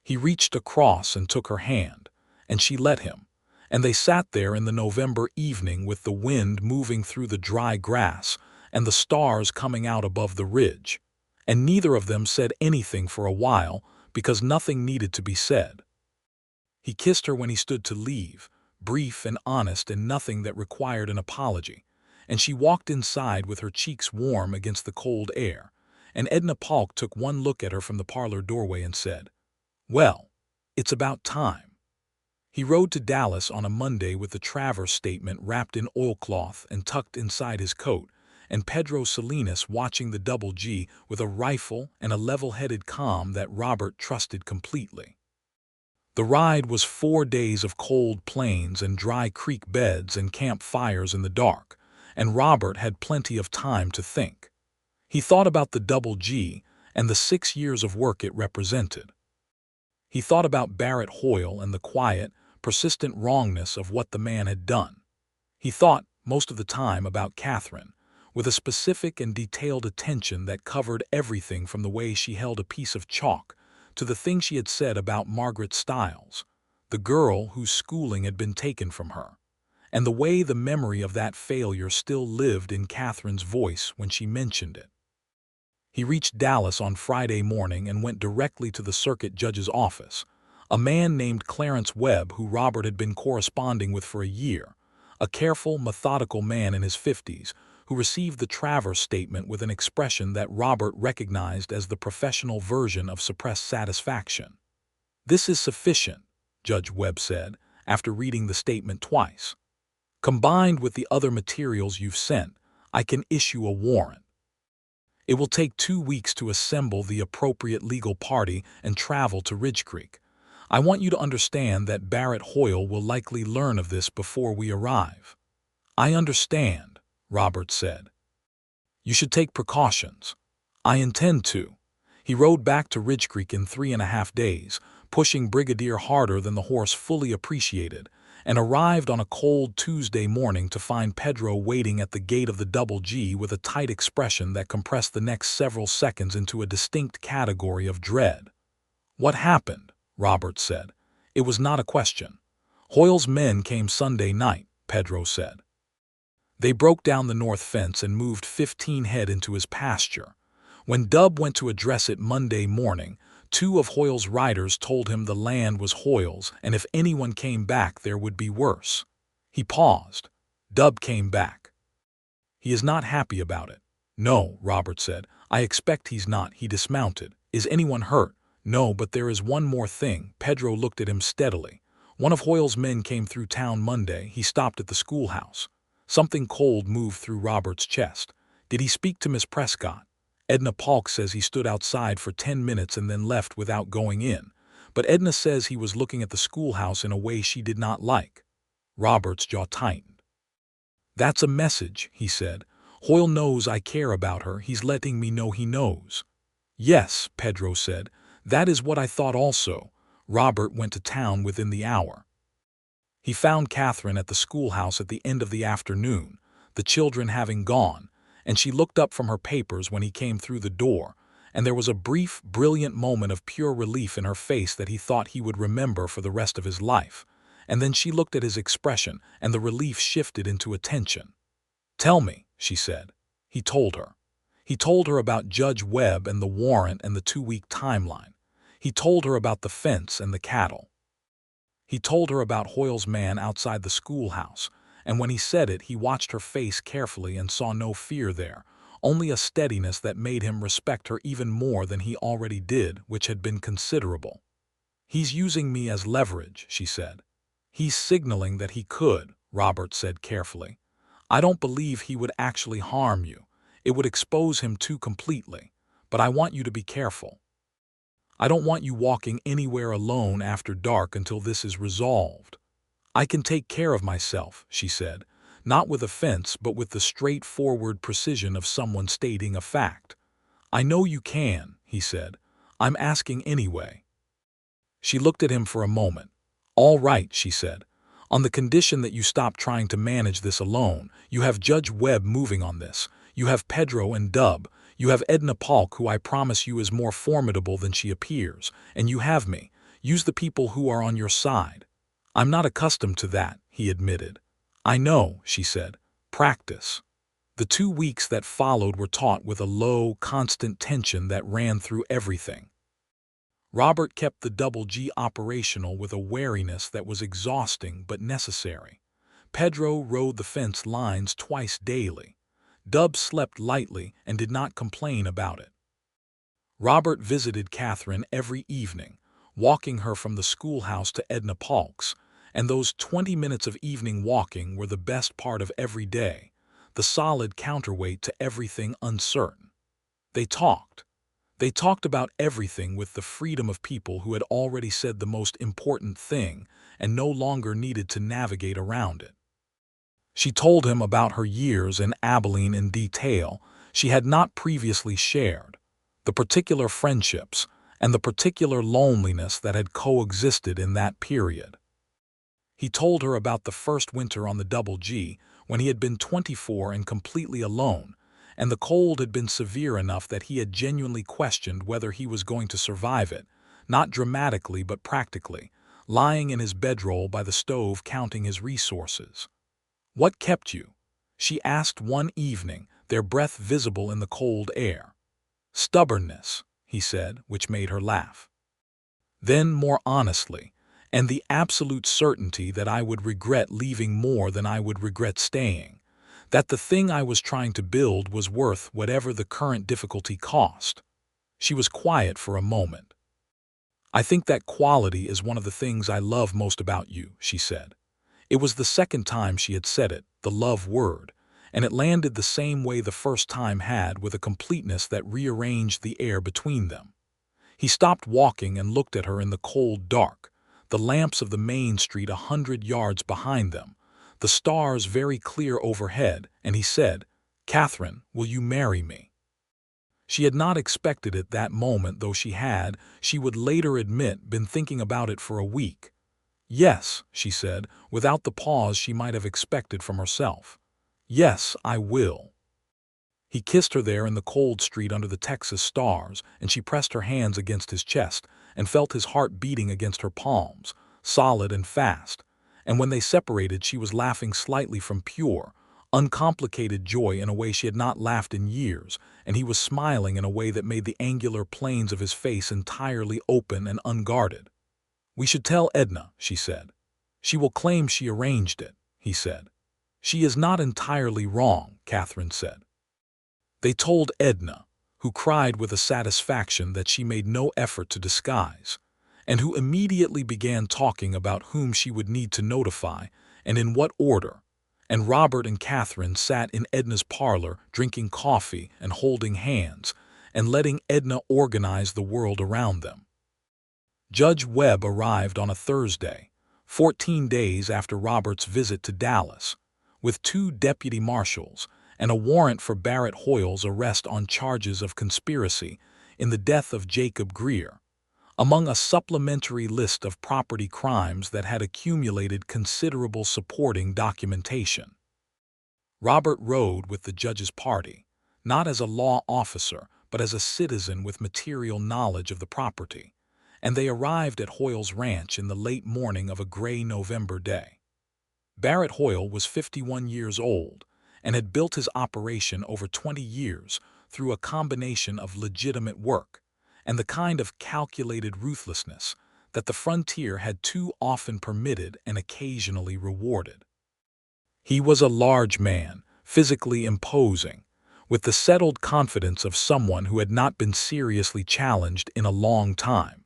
He reached across and took her hand, and she let him, and they sat there in the November evening with the wind moving through the dry grass and the stars coming out above the ridge, and neither of them said anything for a while because nothing needed to be said. He kissed her when he stood to leave, brief and honest and nothing that required an apology, and she walked inside with her cheeks warm against the cold air, and Edna Polk took one look at her from the parlor doorway and said, "Well, it's about time." He rode to Dallas on a Monday with the Travers statement wrapped in oilcloth and tucked inside his coat, and Pedro Salinas watching the Double G with a rifle and a level-headed calm that Robert trusted completely. The ride was 4 days of cold plains and dry creek beds and campfires in the dark, and Robert had plenty of time to think. He thought about the Double G and the 6 years of work it represented. He thought about Barrett Hoyle and the quiet, persistent wrongness of what the man had done. He thought, most of the time, about Catherine, with a specific and detailed attention that covered everything from the way she held a piece of chalk to the thing she had said about Margaret Stiles, the girl whose schooling had been taken from her, and the way the memory of that failure still lived in Catherine's voice when she mentioned it. He reached Dallas on Friday morning and went directly to the circuit judge's office, a man named Clarence Webb who Robert had been corresponding with for a year, a careful, methodical man in his 50s who received the Travers statement with an expression that Robert recognized as the professional version of suppressed satisfaction. "This is sufficient," Judge Webb said, after reading the statement twice. "Combined with the other materials you've sent, I can issue a warrant. It will take 2 weeks to assemble the appropriate legal party and travel to Ridgecreek. I want you to understand that Barrett Hoyle will likely learn of this before we arrive." "I understand," Robert said. "You should take precautions." "I intend to." He rode back to Ridgecreek in 3.5 days, pushing Brigadier harder than the horse fully appreciated, and arrived on a cold Tuesday morning to find Pedro waiting at the gate of the Double G with a tight expression that compressed the next several seconds into a distinct category of dread. "What happened?" Robert said. It was not a question. "Hoyle's men came Sunday night," Pedro said. "They broke down the north fence and moved 15 head into his pasture. When Dub went to address it Monday morning, 2 of Hoyle's riders told him the land was Hoyle's, and if anyone came back there would be worse." He paused. "Dub came back. He is not happy about it." "No," Robert said. "I expect he's not." He dismounted. "Is anyone hurt?" "No, but there is one more thing." Pedro looked at him steadily. "One of Hoyle's men came through town Monday. He stopped at the schoolhouse." Something cold moved through Robert's chest. "Did he speak to Miss Prescott?" "Edna Polk says he stood outside for 10 minutes and then left without going in. But Edna says he was looking at the schoolhouse in a way she did not like." Robert's jaw tightened. "That's a message," he said. "Hoyle knows I care about her. He's letting me know he knows." "Yes," Pedro said. "That is what I thought also." Robert went to town within the hour. He found Catherine at the schoolhouse at the end of the afternoon, the children having gone, and she looked up from her papers when he came through the door, and there was a brief, brilliant moment of pure relief in her face that he thought he would remember for the rest of his life. And then she looked at his expression, and the relief shifted into attention. "Tell me," she said. He told her. He told her about Judge Webb and the warrant and the 2-week timeline. He told her about the fence and the cattle. He told her about Hoyle's man outside the schoolhouse, and when he said it, he watched her face carefully and saw no fear there, only a steadiness that made him respect her even more than he already did, which had been considerable. "He's using me as leverage," she said. "He's signaling that he could," Robert said carefully. "I don't believe he would actually harm you. It would expose him too completely. But I want you to be careful. I don't want you walking anywhere alone after dark until this is resolved." "I can take care of myself," she said, not with offense but with the straightforward precision of someone stating a fact. "I know you can," he said. "I'm asking anyway." She looked at him for a moment. "All right," she said. "On the condition that you stop trying to manage this alone. You have Judge Webb moving on this. You have Pedro and Dub. You have Edna Polk, who I promise you is more formidable than she appears. And you have me. Use the people who are on your side." "I'm not accustomed to that," he admitted. "I know," she said. "Practice." The 2 weeks that followed were taught with a low, constant tension that ran through everything. Robert kept the Double G operational with a wariness that was exhausting but necessary. Pedro rode the fence lines twice daily. Dub slept lightly and did not complain about it. Robert visited Catherine every evening, walking her from the schoolhouse to Edna Polk's, and those 20 minutes of evening walking were the best part of every day, the solid counterweight to everything uncertain. They talked. They talked about everything with the freedom of people who had already said the most important thing and no longer needed to navigate around it. She told him about her years in Abilene in detail she had not previously shared, the particular friendships and the particular loneliness that had coexisted in that period. He told her about the first winter on the Double G when he had been 24 and completely alone, and the cold had been severe enough that he had genuinely questioned whether he was going to survive it, not dramatically but practically, lying in his bedroll by the stove counting his resources. "What kept you?" she asked one evening, their breath visible in the cold air. "Stubbornness," he said, which made her laugh. Then, more honestly, "and the absolute certainty that I would regret leaving more than I would regret staying, that the thing I was trying to build was worth whatever the current difficulty cost." She was quiet for a moment. "I think that quality is one of the things I love most about you," she said. It was the second time she had said it, the love word, and it landed the same way the first time had, with a completeness that rearranged the air between them. He stopped walking and looked at her in the cold dark, the lamps of the main street 100 yards behind them, the stars very clear overhead, and he said, "Catherine, will you marry me?" She had not expected it that moment, though she would later admit, been thinking about it for a week. "Yes," she said, without the pause she might have expected from herself. "Yes, I will." He kissed her there in the cold street under the Texas stars, and she pressed her hands against his chest and felt his heart beating against her palms, solid and fast. And when they separated, she was laughing slightly from pure, uncomplicated joy in a way she had not laughed in years, and he was smiling in a way that made the angular planes of his face entirely open and unguarded. "We should tell Edna," she said. "She will claim she arranged it," he said. "She is not entirely wrong," Catherine said. They told Edna, who cried with a satisfaction that she made no effort to disguise, and who immediately began talking about whom she would need to notify and in what order, and Robert and Catherine sat in Edna's parlor drinking coffee and holding hands and letting Edna organize the world around them. Judge Webb arrived on a Thursday, 14 days after Robert's visit to Dallas, with 2 deputy marshals and a warrant for Barrett Hoyle's arrest on charges of conspiracy in the death of Jacob Greer, among a supplementary list of property crimes that had accumulated considerable supporting documentation. Robert rode with the judge's party, not as a law officer but as a citizen with material knowledge of the property, and they arrived at Hoyle's ranch in the late morning of a gray November day. Barrett Hoyle was 51 years old and had built his operation over 20 years through a combination of legitimate work and the kind of calculated ruthlessness that the frontier had too often permitted and occasionally rewarded. He was a large man, physically imposing, with the settled confidence of someone who had not been seriously challenged in a long time.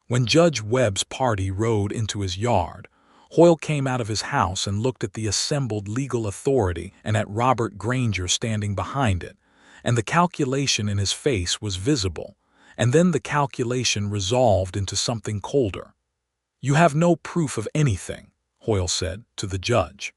When Judge Webb's party rode into his yard, Hoyle came out of his house and looked at the assembled legal authority and at Robert Granger standing behind it, and the calculation in his face was visible, and then the calculation resolved into something colder. "You have no proof of anything," Hoyle said to the judge.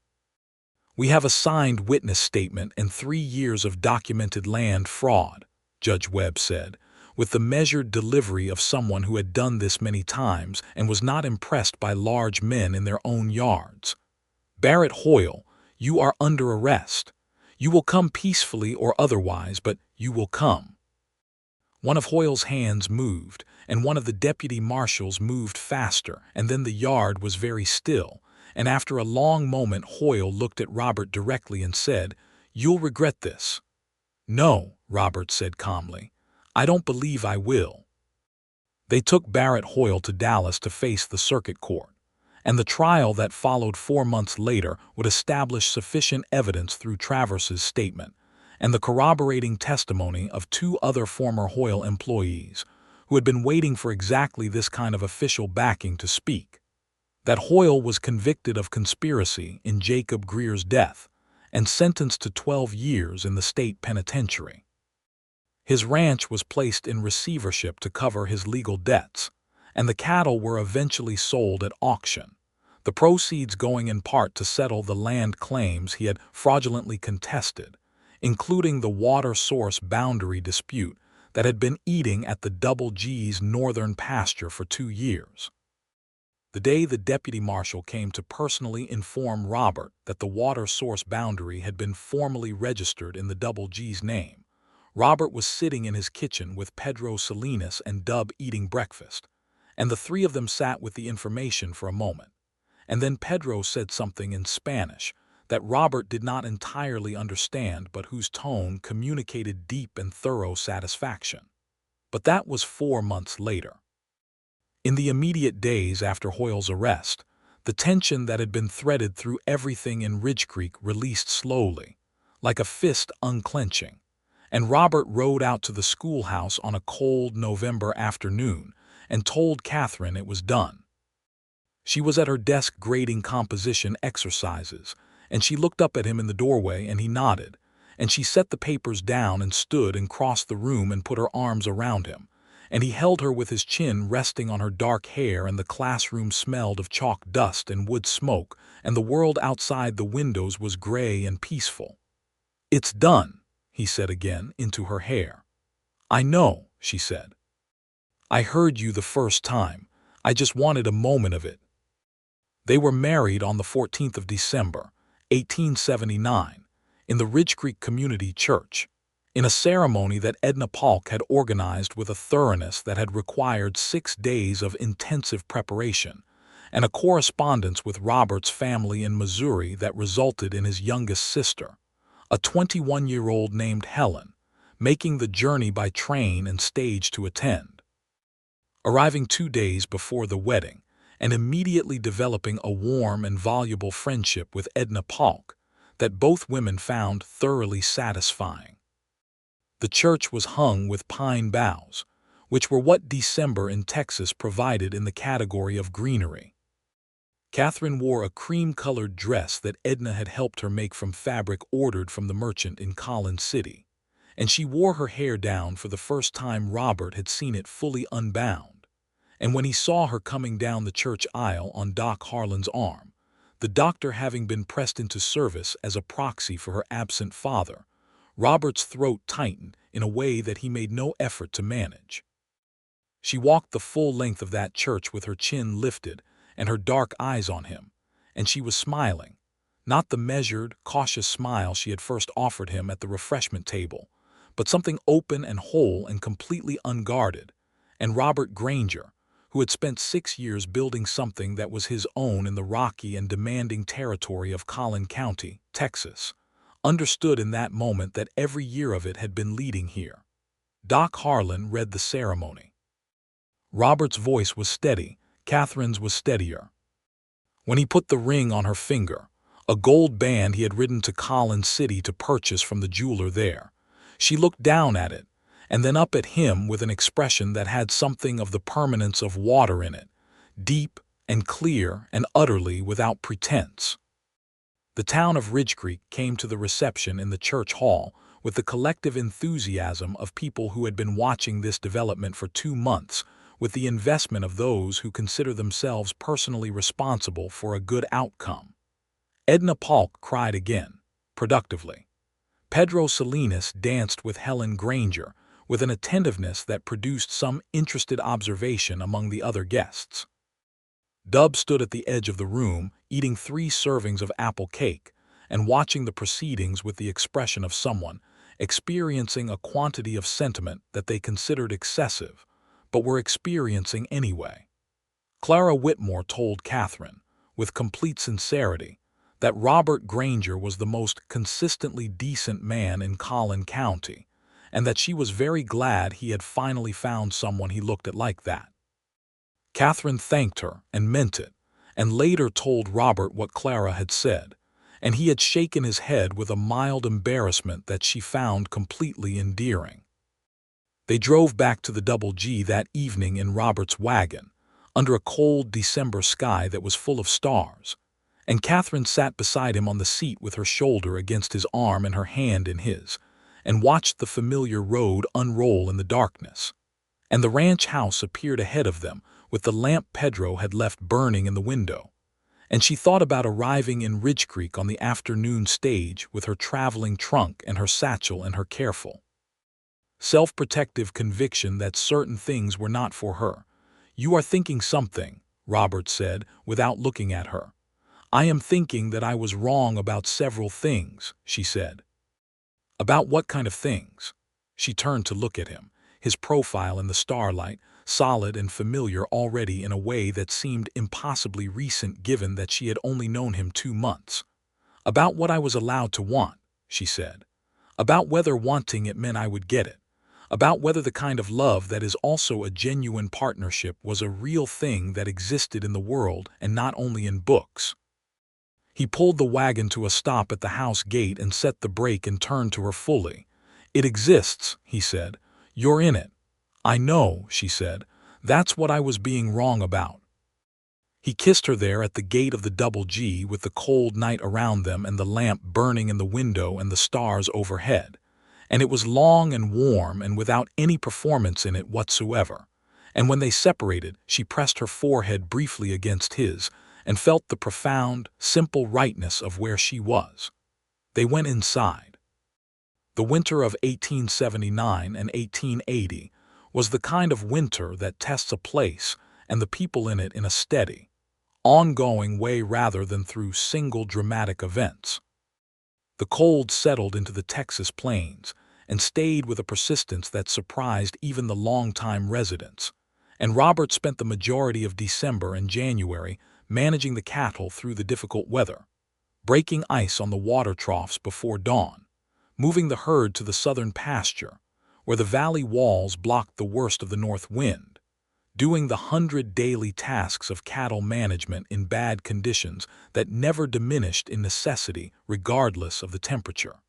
"We have a signed witness statement and 3 years of documented land fraud," Judge Webb said, with the measured delivery of someone who had done this many times and was not impressed by large men in their own yards. "Barrett Hoyle, you are under arrest. You will come peacefully or otherwise, but you will come." One of Hoyle's hands moved, and one of the deputy marshals moved faster, and then the yard was very still, and after a long moment Hoyle looked at Robert directly and said, "You'll regret this." "No," Robert said calmly. "I don't believe I will." They took Barrett Hoyle to Dallas to face the circuit court, and the trial that followed 4 months later would establish sufficient evidence through Travers's statement and the corroborating testimony of 2 other former Hoyle employees who had been waiting for exactly this kind of official backing to speak, that Hoyle was convicted of conspiracy in Jacob Greer's death and sentenced to 12 years in the state penitentiary. His ranch was placed in receivership to cover his legal debts, and the cattle were eventually sold at auction, the proceeds going in part to settle the land claims he had fraudulently contested, including the water source boundary dispute that had been eating at the Double G's northern pasture for 2 years. The day the deputy marshal came to personally inform Robert that the water source boundary had been formally registered in the Double G's name, Robert was sitting in his kitchen with Pedro Salinas and Dub eating breakfast, and the three of them sat with the information for a moment. And then Pedro said something in Spanish that Robert did not entirely understand but whose tone communicated deep and thorough satisfaction. But that was 4 months later. In the immediate days after Hoyle's arrest, the tension that had been threaded through everything in Ridgecreek released slowly, like a fist unclenching, and Robert rode out to the schoolhouse on a cold November afternoon and told Catherine it was done. She was at her desk grading composition exercises, and she looked up at him in the doorway and he nodded, and she set the papers down and stood and crossed the room and put her arms around him, and he held her with his chin resting on her dark hair, and the classroom smelled of chalk dust and wood smoke, and the world outside the windows was gray and peaceful. "It's done," he said again into her hair. "I know," she said. "I heard you the first time. I just wanted a moment of it." They were married on the 14th of December, 1879, in the Ridgecreek Community Church, in a ceremony that Edna Polk had organized with a thoroughness that had required 6 days of intensive preparation, and a correspondence with Robert's family in Missouri that resulted in his youngest sister, a 21-year-old named Helen, making the journey by train and stage to attend. Arriving 2 days before the wedding, and immediately developing a warm and voluble friendship with Edna Polk that both women found thoroughly satisfying. The church was hung with pine boughs, which were what December in Texas provided in the category of greenery. Catherine wore a cream-colored dress that Edna had helped her make from fabric ordered from the merchant in Collins City, and she wore her hair down for the first time Robert had seen it fully unbound. And when he saw her coming down the church aisle on Doc Harlan's arm, the doctor having been pressed into service as a proxy for her absent father, Robert's throat tightened in a way that he made no effort to manage. She walked the full length of that church with her chin lifted and her dark eyes on him, and she was smiling, not the measured, cautious smile she had first offered him at the refreshment table, but something open and whole and completely unguarded, and Robert Granger, who had spent 6 years building something that was his own in the rocky and demanding territory of Collin County, Texas, understood in that moment that every year of it had been leading here. Doc Harlan read the ceremony. Robert's voice was steady, Catherine's was steadier. When he put the ring on her finger, a gold band he had ridden to Collins City to purchase from the jeweler there, she looked down at it, and then up at him with an expression that had something of the permanence of water in it, deep and clear and utterly without pretense. The town of Ridgecreek came to the reception in the church hall with the collective enthusiasm of people who had been watching this development for 2 months, with the investment of those who consider themselves personally responsible for a good outcome. Edna Polk cried again, productively. Pedro Salinas danced with Helen Granger, with an attentiveness that produced some interested observation among the other guests. Dub stood at the edge of the room, eating 3 servings of apple cake, and watching the proceedings with the expression of someone experiencing a quantity of sentiment that they considered excessive, but were experiencing anyway. Clara Whitmore told Catherine, with complete sincerity, that Robert Granger was the most consistently decent man in Collin County, and that she was very glad he had finally found someone he looked at like that. Catherine thanked her and meant it, and later told Robert what Clara had said, and he had shaken his head with a mild embarrassment that she found completely endearing. They drove back to the Double G that evening in Robert's wagon, under a cold December sky that was full of stars, and Catherine sat beside him on the seat with her shoulder against his arm and her hand in his, and watched the familiar road unroll in the darkness. And the ranch house appeared ahead of them, with the lamp Pedro had left burning in the window. And she thought about arriving in Ridgecreek on the afternoon stage with her traveling trunk and her satchel and her careful, self-protective conviction that certain things were not for her. "You are thinking something," Robert said, without looking at her. "I am thinking that I was wrong about several things," she said. "About what kind of things?" She turned to look at him, his profile in the starlight, solid and familiar already in a way that seemed impossibly recent given that she had only known him 2 months. "About what I was allowed to want," she said. "About whether wanting it meant I would get it. About whether the kind of love that is also a genuine partnership was a real thing that existed in the world and not only in books." He pulled the wagon to a stop at the house gate and set the brake and turned to her fully. "It exists," he said. "You're in it." "I know," she said. "That's what I was being wrong about." He kissed her there at the gate of the Double G with the cold night around them and the lamp burning in the window and the stars overhead. And it was long and warm and without any performance in it whatsoever. And when they separated, she pressed her forehead briefly against his and felt the profound, simple rightness of where she was. They went inside. The winter of 1879 and 1880 was the kind of winter that tests a place and the people in it in a steady, ongoing way rather than through single dramatic events. The cold settled into the Texas plains and stayed with a persistence that surprised even the long-time residents, and Robert spent the majority of December and January managing the cattle through the difficult weather, breaking ice on the water troughs before dawn, moving the herd to the southern pasture, where the valley walls blocked the worst of the north wind, doing the 100 daily tasks of cattle management in bad conditions that never diminished in necessity regardless of the temperature.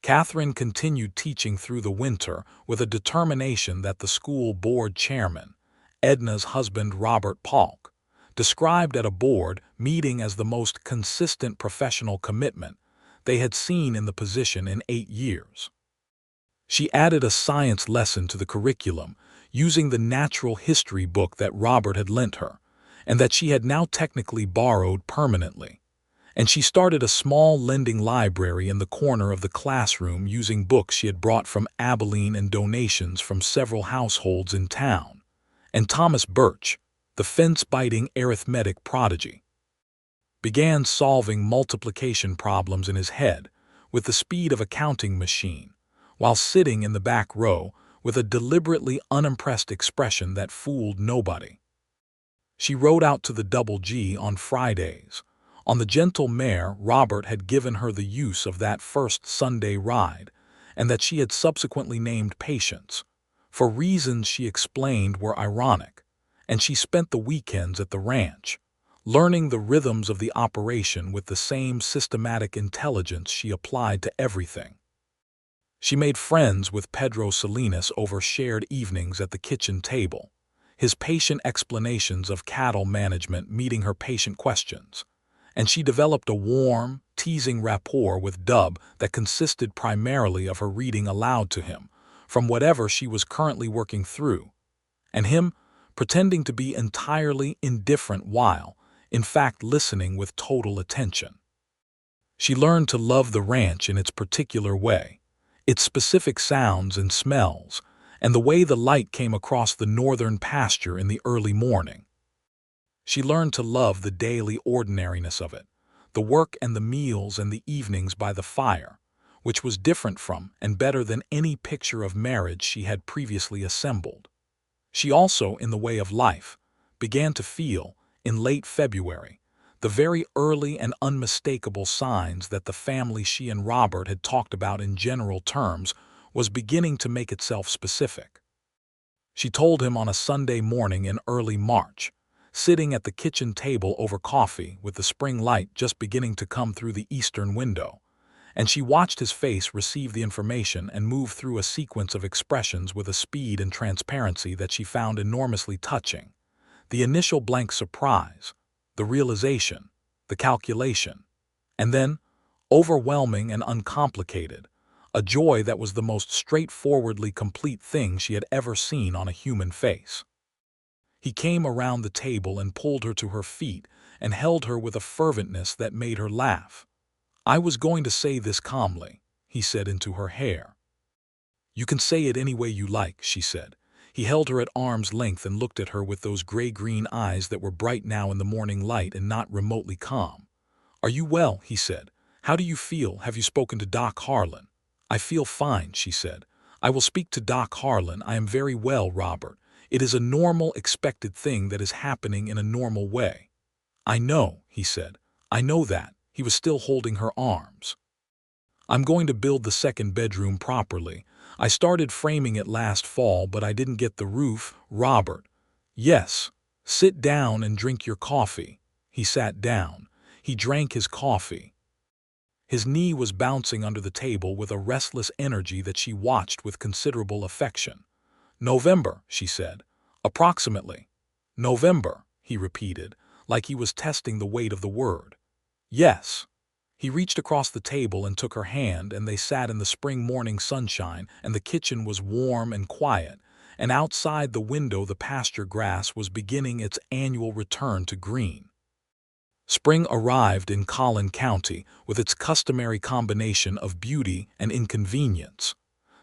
Catherine continued teaching through the winter with a determination that the school board chairman, Edna's husband Robert Polk, described at a board meeting as the most consistent professional commitment they had seen in the position in 8 years. She added a science lesson to the curriculum using the natural history book that Robert had lent her, and that she had now technically borrowed permanently. And she started a small lending library in the corner of the classroom using books she had brought from Abilene and donations from several households in town. And Thomas Birch, the fence-biting arithmetic prodigy, began solving multiplication problems in his head with the speed of a counting machine, while sitting in the back row with a deliberately unimpressed expression that fooled nobody. She rode out to the Double G on Fridays, on the gentle mare Robert had given her the use of that first Sunday ride, and that she had subsequently named Patience, for reasons she explained were ironic, and she spent the weekends at the ranch, learning the rhythms of the operation with the same systematic intelligence she applied to everything. She made friends with Pedro Salinas over shared evenings at the kitchen table, his patient explanations of cattle management meeting her patient questions, and she developed a warm, teasing rapport with Dub that consisted primarily of her reading aloud to him from whatever she was currently working through, and him pretending to be entirely indifferent while, in fact, listening with total attention. She learned to love the ranch in its particular way, its specific sounds and smells, and the way the light came across the northern pasture in the early morning. She learned to love the daily ordinariness of it, the work and the meals and the evenings by the fire, which was different from and better than any picture of marriage she had previously assembled. She also, in the way of life, began to feel, in late February, the very early and unmistakable signs that the family she and Robert had talked about in general terms was beginning to make itself specific. She told him on a Sunday morning in early March, sitting at the kitchen table over coffee with the spring light just beginning to come through the eastern window, and she watched his face receive the information and move through a sequence of expressions with a speed and transparency that she found enormously touching. The initial blank surprise, the realization, the calculation, and then, overwhelming and uncomplicated, a joy that was the most straightforwardly complete thing she had ever seen on a human face. He came around the table and pulled her to her feet and held her with a ferventness that made her laugh. "I was going to say this calmly," he said into her hair. "You can say it any way you like," she said. He held her at arm's length and looked at her with those gray-green eyes that were bright now in the morning light and not remotely calm. "Are you well?" he said. "How do you feel? Have you spoken to Doc Harlan?" "I feel fine," she said. "I will speak to Doc Harlan. I am very well, Robert. It is a normal, expected thing that is happening in a normal way." "I know," he said. "I know that." He was still holding her arms. "I'm going to build the second bedroom properly. I started framing it last fall, but I didn't get the roof, Robert." "Yes. Sit down and drink your coffee." He sat down. He drank his coffee. His knee was bouncing under the table with a restless energy that she watched with considerable affection. "November," she said. "Approximately." "November," he repeated, like he was testing the weight of the word. "Yes." He reached across the table and took her hand, and they sat in the spring morning sunshine, and the kitchen was warm and quiet, and outside the window the pasture grass was beginning its annual return to green. Spring arrived in Collin County with its customary combination of beauty and inconvenience.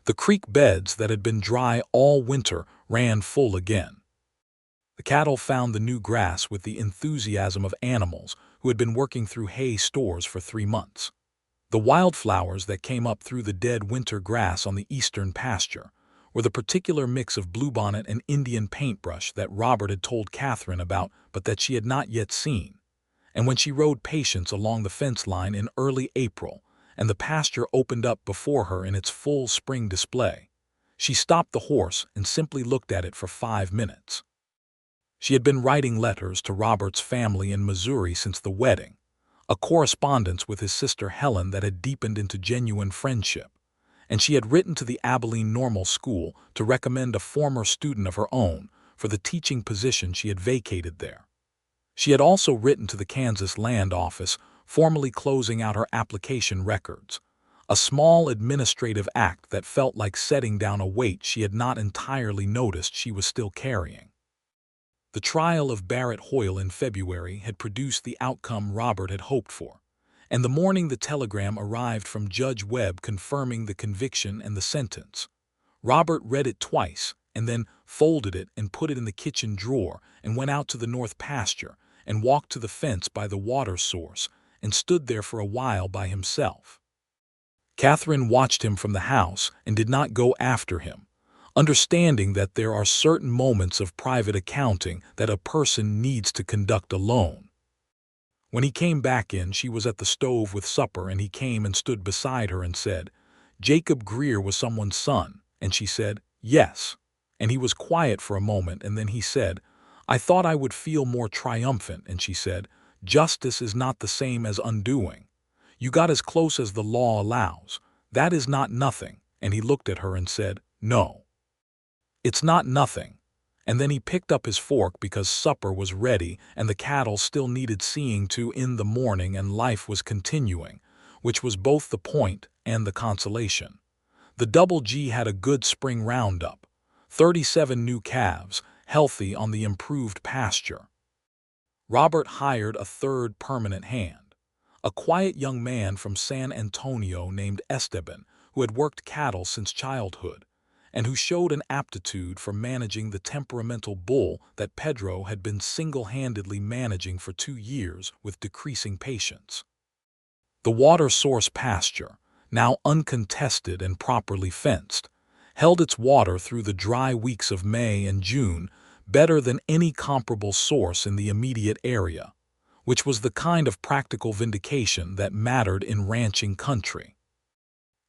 The creek beds that had been dry all winter ran full again. The cattle found the new grass with the enthusiasm of animals who had been working through hay stores for 3 months. The wildflowers that came up through the dead winter grass on the eastern pasture were the particular mix of bluebonnet and Indian paintbrush that Robert had told Catherine about but that she had not yet seen. And when she rode Patience along the fence line in early April, and the pasture opened up before her in its full spring display, she stopped the horse and simply looked at it for 5 minutes. She had been writing letters to Robert's family in Missouri since the wedding, a correspondence with his sister Helen that had deepened into genuine friendship, and she had written to the Abilene Normal School to recommend a former student of her own for the teaching position she had vacated there. She had also written to the Kansas Land Office, formally closing out her application records, a small administrative act that felt like setting down a weight she had not entirely noticed she was still carrying. The trial of Barrett Hoyle in February had produced the outcome Robert had hoped for, and the morning the telegram arrived from Judge Webb confirming the conviction and the sentence, Robert read it twice and then folded it and put it in the kitchen drawer and went out to the north pasture and walked to the fence by the water source and stood there for a while by himself. Catherine watched him from the house and did not go after him, understanding that there are certain moments of private accounting that a person needs to conduct alone. When he came back in, she was at the stove with supper, and he came and stood beside her and said, "Jacob Greer was someone's son," and she said, "Yes." And he was quiet for a moment, and then he said, "I thought I would feel more triumphant," and she said, "Justice is not the same as undoing. You got as close as the law allows. That is not nothing." And he looked at her and said, "No. It's not nothing." And then he picked up his fork because supper was ready and the cattle still needed seeing to in the morning and life was continuing, which was both the point and the consolation. The Double G had a good spring roundup, 37 new calves, healthy on the improved pasture. Robert hired a third permanent hand, a quiet young man from San Antonio named Esteban, who had worked cattle since childhood, and who showed an aptitude for managing the temperamental bull that Pedro had been single-handedly managing for 2 years with decreasing patience. The water source pasture, now uncontested and properly fenced, held its water through the dry weeks of May and June better than any comparable source in the immediate area, which was the kind of practical vindication that mattered in ranching country.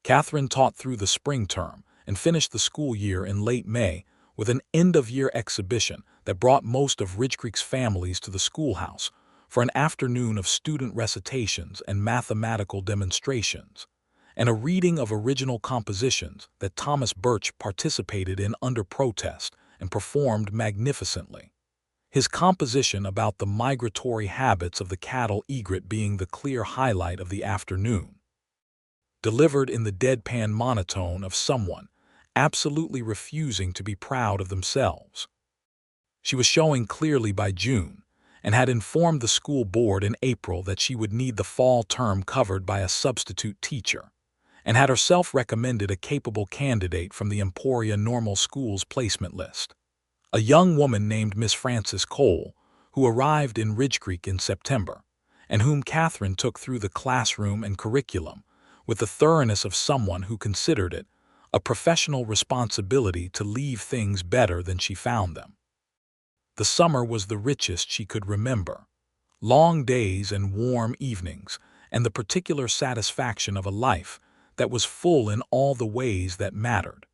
Catherine taught through the spring term and finished the school year in late May with an end-of-year exhibition that brought most of Ridgecreek's families to the schoolhouse for an afternoon of student recitations and mathematical demonstrations, and a reading of original compositions that Thomas Birch participated in under protest and performed magnificently. His composition about the migratory habits of the cattle egret being the clear highlight of the afternoon, delivered in the deadpan monotone of someone absolutely refusing to be proud of themselves. She was showing clearly by June, and had informed the school board in April that she would need the fall term covered by a substitute teacher, and had herself recommended a capable candidate from the Emporia Normal Schools placement list. a young woman named Miss Frances Cole, who arrived in Ridgecreek in September, and whom Catherine took through the classroom and curriculum with the thoroughness of someone who considered it a professional responsibility to leave things better than she found them. The summer was the richest she could remember. Long days and warm evenings, and the particular satisfaction of a life that was full in all the ways that mattered.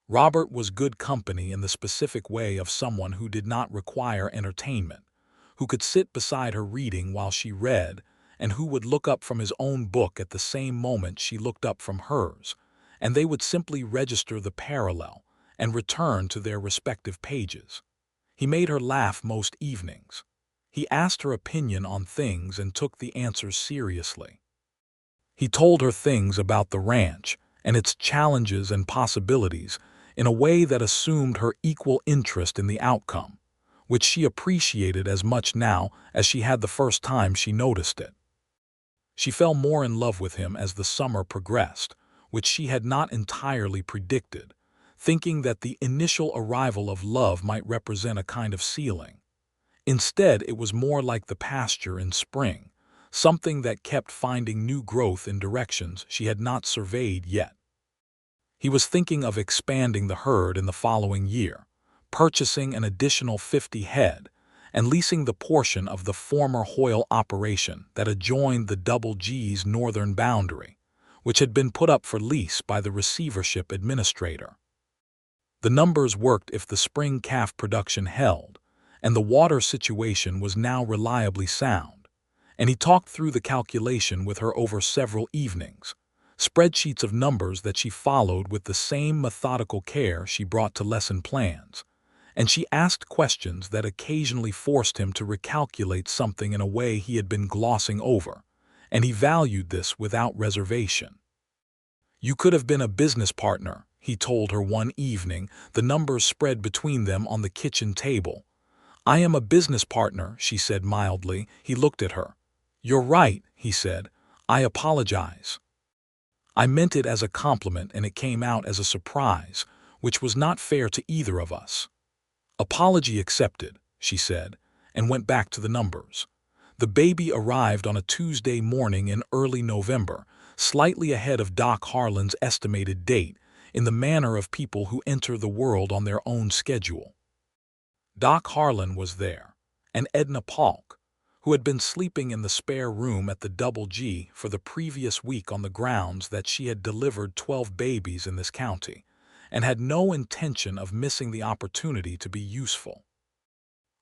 Robert was good company in the specific way of someone who did not require entertainment, who could sit beside her reading while she read, and who would look up from his own book at the same moment she looked up from hers, and they would simply register the parallel and return to their respective pages. He made her laugh most evenings. He asked her opinion on things and took the answers seriously. He told her things about the ranch and its challenges and possibilities in a way that assumed her equal interest in the outcome, which she appreciated as much now as she had the first time she noticed it. She fell more in love with him as the summer progressed, which she had not entirely predicted, thinking that the initial arrival of love might represent a kind of ceiling. Instead, it was more like the pasture in spring, something that kept finding new growth in directions she had not surveyed yet. He was thinking of expanding the herd in the following year, purchasing an additional 50 head, and leasing the portion of the former Hoyle operation that adjoined the Double G's northern boundary, which had been put up for lease by the receivership administrator. The numbers worked if the spring calf production held, and the water situation was now reliably sound, and he talked through the calculation with her over several evenings, spreadsheets of numbers that she followed with the same methodical care she brought to lesson plans, and she asked questions that occasionally forced him to recalculate something in a way he had been glossing over, and he valued this without reservation. "You could have been a business partner," he told her one evening, the numbers spread between them on the kitchen table. "I am a business partner," she said mildly. He looked at her. "You're right," he said. "I apologize. I meant it as a compliment and it came out as a surprise, which was not fair to either of us." "Apology accepted," she said, and went back to the numbers. The baby arrived on a Tuesday morning in early November, slightly ahead of Doc Harlan's estimated date, in the manner of people who enter the world on their own schedule. Doc Harlan was there, and Edna Polk, who had been sleeping in the spare room at the Double G for the previous week on the grounds that she had delivered 12 babies in this county, and had no intention of missing the opportunity to be useful.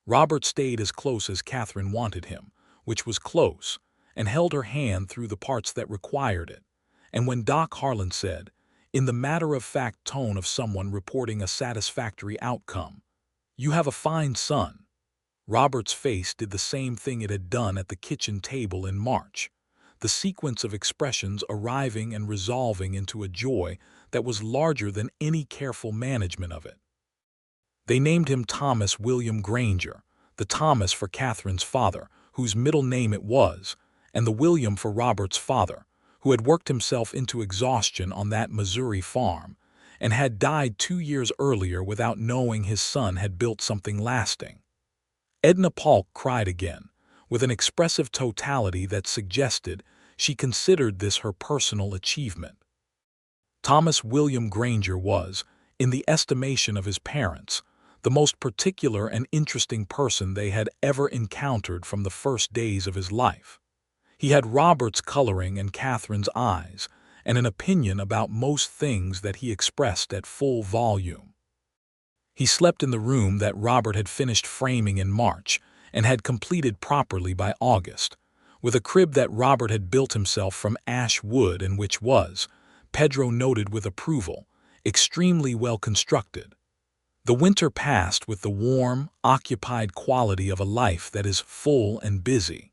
Robert stayed as close as Catherine wanted him, which was close, and held her hand through the parts that required it, and when Doc Harlan said, in the matter-of-fact tone of someone reporting a satisfactory outcome, "You have a fine son," Robert's face did the same thing it had done at the kitchen table in March, the sequence of expressions arriving and resolving into a joy that was larger than any careful management of it. They named him Thomas William Granger, the Thomas for Catherine's father, whose middle name it was, and the William for Robert's father, who had worked himself into exhaustion on that Missouri farm, and had died 2 years earlier without knowing his son had built something lasting. Edna Polk cried again, with an expressive totality that suggested she considered this her personal achievement. Thomas William Granger was, in the estimation of his parents, the most particular and interesting person they had ever encountered from the first days of his life. He had Robert's coloring and Catherine's eyes, and an opinion about most things that he expressed at full volume. He slept in the room that Robert had finished framing in March and had completed properly by August, with a crib that Robert had built himself from ash wood and which was, Pedro noted with approval, extremely well constructed. The winter passed with the warm, occupied quality of a life that is full and busy.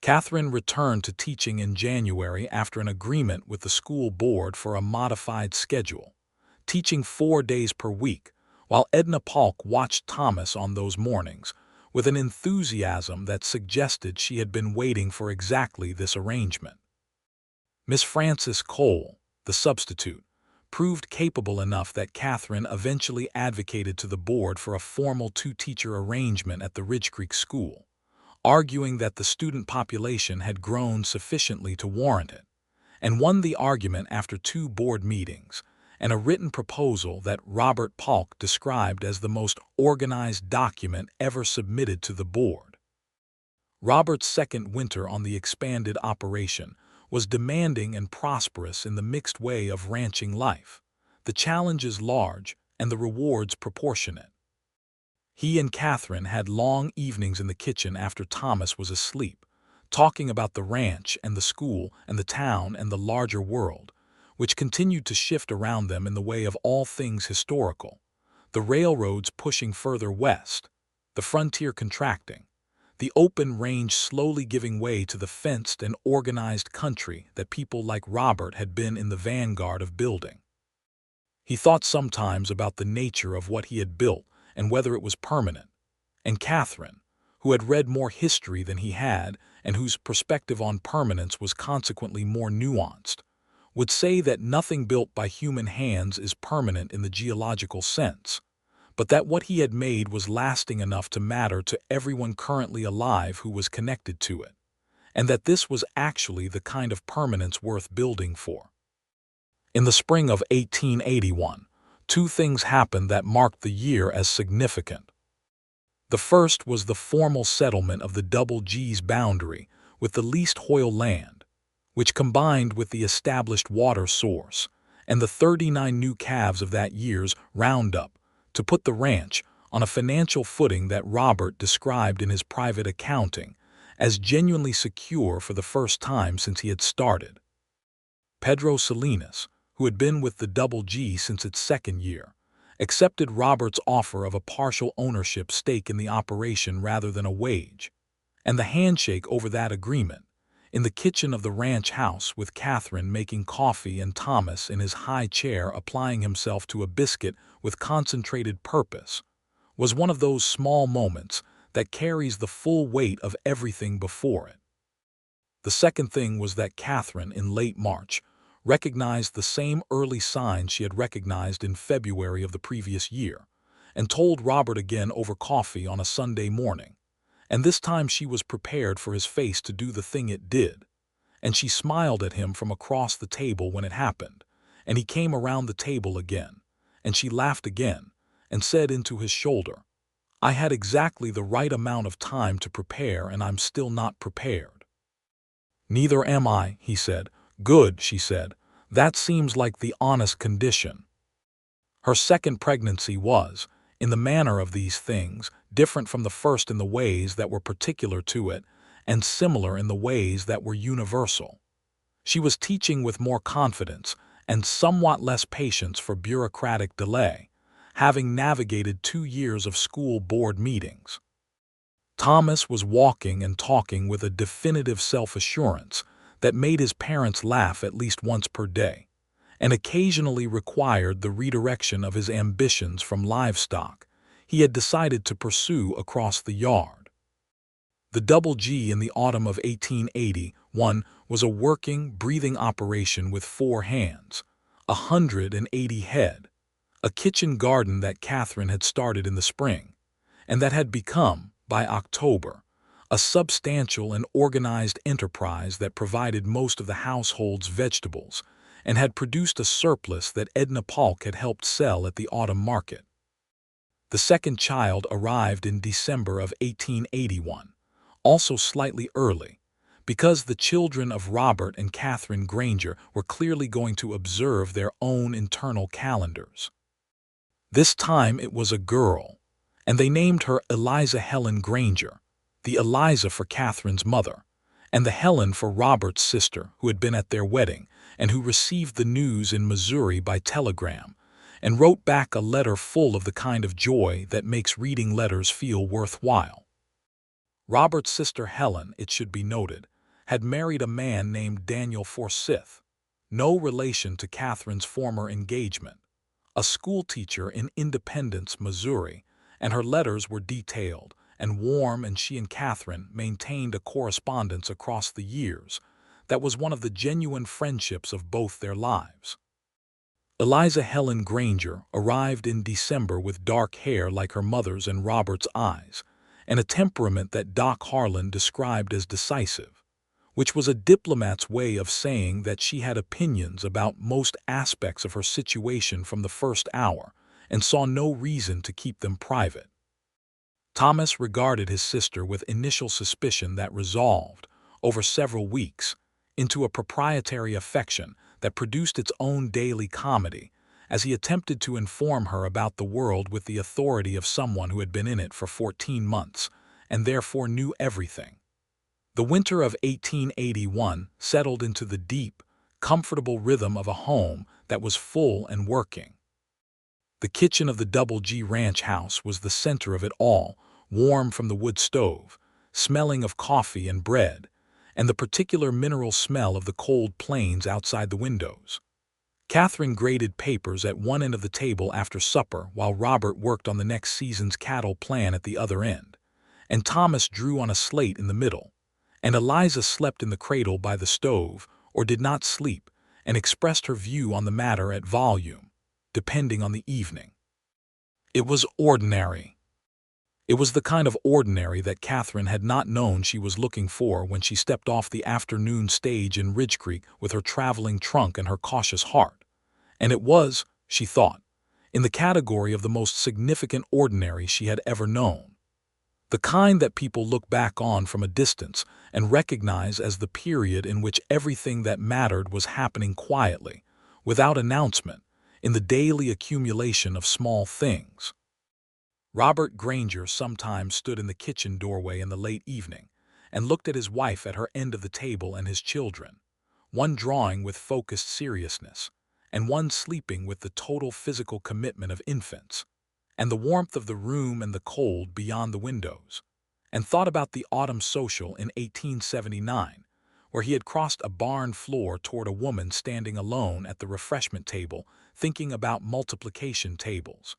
Catherine returned to teaching in January after an agreement with the school board for a modified schedule, teaching 4 days per week, while Edna Polk watched Thomas on those mornings with an enthusiasm that suggested she had been waiting for exactly this arrangement. Miss Frances Cole, the substitute, proved capable enough that Catherine eventually advocated to the board for a formal two-teacher arrangement at the Ridgecreek school, arguing that the student population had grown sufficiently to warrant it, and won the argument after 2 board meetings and a written proposal that Robert Polk described as the most organized document ever submitted to the board. Robert's second winter on the expanded operation was demanding and prosperous in the mixed way of ranching life, the challenges large and the rewards proportionate. He and Catherine had long evenings in the kitchen after Thomas was asleep, talking about the ranch and the school and the town and the larger world, which continued to shift around them in the way of all things historical, the railroads pushing further west, the frontier contracting, the open range slowly giving way to the fenced and organized country that people like Robert had been in the vanguard of building. He thought sometimes about the nature of what he had built and whether it was permanent, and Catherine, who had read more history than he had and whose perspective on permanence was consequently more nuanced, would say that nothing built by human hands is permanent in the geological sense, but that what he had made was lasting enough to matter to everyone currently alive who was connected to it, and that this was actually the kind of permanence worth building for. In the spring of 1881, 2 things happened that marked the year as significant. The first was the formal settlement of the Double G's boundary with the leased Hoyle land, which combined with the established water source and the 39 new calves of that year's roundup to put the ranch on a financial footing that Robert described in his private accounting as genuinely secure for the first time since he had started. Pedro Salinas, who had been with the Double G since its second year, accepted Robert's offer of a partial ownership stake in the operation rather than a wage, and the handshake over that agreement, in the kitchen of the ranch house with Catherine making coffee and Thomas in his high chair applying himself to a biscuit with concentrated purpose, was one of those small moments that carries the full weight of everything before it. The second thing was that Catherine, in late March, recognized the same early signs she had recognized in February of the previous year, and told Robert again over coffee on a Sunday morning, and this time she was prepared for his face to do the thing it did, and she smiled at him from across the table when it happened, and he came around the table again, and she laughed again, and said into his shoulder, "I had exactly the right amount of time to prepare, and I'm still not prepared." "Neither am I," he said. "Good," she said. "That seems like the honest condition." Her second pregnancy was, in the manner of these things, different from the first in the ways that were particular to it, and similar in the ways that were universal. She was teaching with more confidence and somewhat less patience for bureaucratic delay, having navigated 2 years of school board meetings. Thomas was walking and talking with a definitive self-assurance that made his parents laugh at least once per day, and occasionally required the redirection of his ambitions from livestock he had decided to pursue across the yard. The Double G in the autumn of 1881 was a working, breathing operation with 4 hands, 180 head, a kitchen garden that Catherine had started in the spring, and that had become, by October, a substantial and organized enterprise that provided most of the household's vegetables and had produced a surplus that Edna Polk had helped sell at the autumn market. The second child arrived in December of 1881, also slightly early, because the children of Robert and Catherine Granger were clearly going to observe their own internal calendars. This time it was a girl, and they named her Eliza Helen Granger, the Eliza for Catherine's mother, and the Helen for Robert's sister, who had been at their wedding, and who received the news in Missouri by telegram, and wrote back a letter full of the kind of joy that makes reading letters feel worthwhile. Robert's sister Helen, it should be noted, had married a man named Daniel Forsyth, no relation to Catherine's former engagement, a schoolteacher in Independence, Missouri, and her letters were detailed and warm, and she and Catherine maintained a correspondence across the years that was one of the genuine friendships of both their lives. Eliza Helen Granger arrived in December with dark hair like her mother's and Robert's eyes, and a temperament that Doc Harlan described as decisive, which was a diplomat's way of saying that she had opinions about most aspects of her situation from the first hour and saw no reason to keep them private. Thomas regarded his sister with initial suspicion that resolved, over several weeks, into a proprietary affection that produced its own daily comedy as he attempted to inform her about the world with the authority of someone who had been in it for 14 months and therefore knew everything. The winter of 1881 settled into the deep, comfortable rhythm of a home that was full and working. The kitchen of the Double G Ranch house was the center of it all, warm from the wood stove, smelling of coffee and bread, and the particular mineral smell of the cold plains outside the windows. Catherine graded papers at one end of the table after supper while Robert worked on the next season's cattle plan at the other end, and Thomas drew on a slate in the middle, and Eliza slept in the cradle by the stove or did not sleep and expressed her view on the matter at volume, depending on the evening. It was ordinary. It was the kind of ordinary that Catherine had not known she was looking for when she stepped off the afternoon stage in Ridgecreek with her traveling trunk and her cautious heart. And it was, she thought, in the category of the most significant ordinary she had ever known. The kind that people look back on from a distance and recognize as the period in which everything that mattered was happening quietly, without announcement, in the daily accumulation of small things. Robert Granger sometimes stood in the kitchen doorway in the late evening and looked at his wife at her end of the table and his children, one drawing with focused seriousness, and one sleeping with the total physical commitment of infants, and the warmth of the room and the cold beyond the windows, and thought about the autumn social in 1879, where he had crossed a barn floor toward a woman standing alone at the refreshment table thinking about multiplication tables,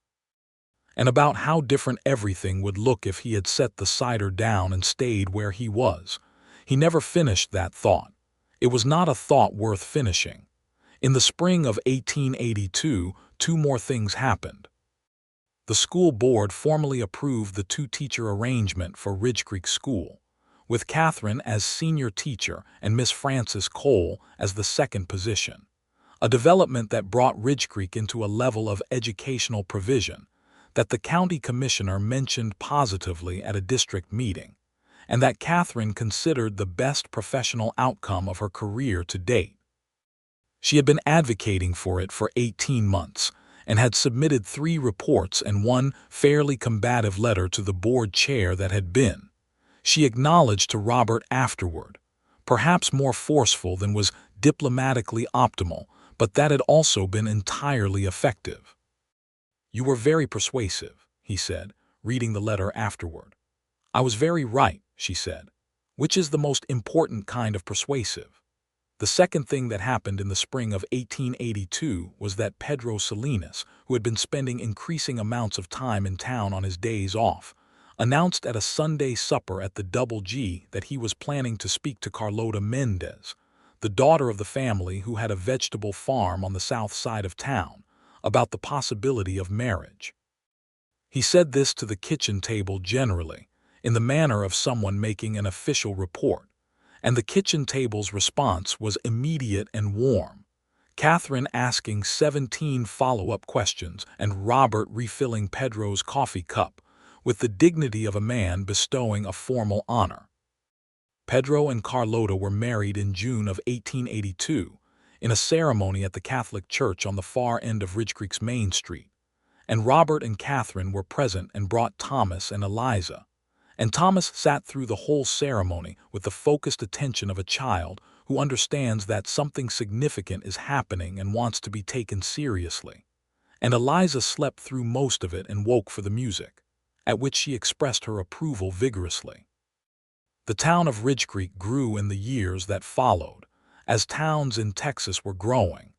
and about how different everything would look if he had set the cider down and stayed where he was. He never finished that thought. It was not a thought worth finishing. In the spring of 1882, two more things happened. The school board formally approved the two-teacher arrangement for Ridgecreek School, with Catherine as senior teacher and Miss Frances Cole as the second position, a development that brought Ridgecreek into a level of educational provision that the county commissioner mentioned positively at a district meeting, and that Catherine considered the best professional outcome of her career to date. She had been advocating for it for 18 months and had submitted 3 reports and one fairly combative letter to the board chair that had been, she acknowledged to Robert afterward, perhaps more forceful than was diplomatically optimal, but that had also been entirely effective. "You were very persuasive," he said, reading the letter afterward. "I was very right," she said, "which is the most important kind of persuasive." The second thing that happened in the spring of 1882 was that Pedro Salinas, who had been spending increasing amounts of time in town on his days off, announced at a Sunday supper at the Double G that he was planning to speak to Carlota Mendez, the daughter of the family who had a vegetable farm on the south side of town, about the possibility of marriage. He said this to the kitchen table generally, in the manner of someone making an official report, and the kitchen table's response was immediate and warm, Catherine asking 17 follow-up questions and Robert refilling Pedro's coffee cup with the dignity of a man bestowing a formal honor. Pedro and Carlota were married in June of 1882, in a ceremony at the Catholic Church on the far end of Ridgecreek's Main Street, and Robert and Catherine were present and brought Thomas and Eliza, and Thomas sat through the whole ceremony with the focused attention of a child who understands that something significant is happening and wants to be taken seriously, and Eliza slept through most of it and woke for the music, at which she expressed her approval vigorously. The town of Ridgecreek grew in the years that followed, as towns in Texas were growing.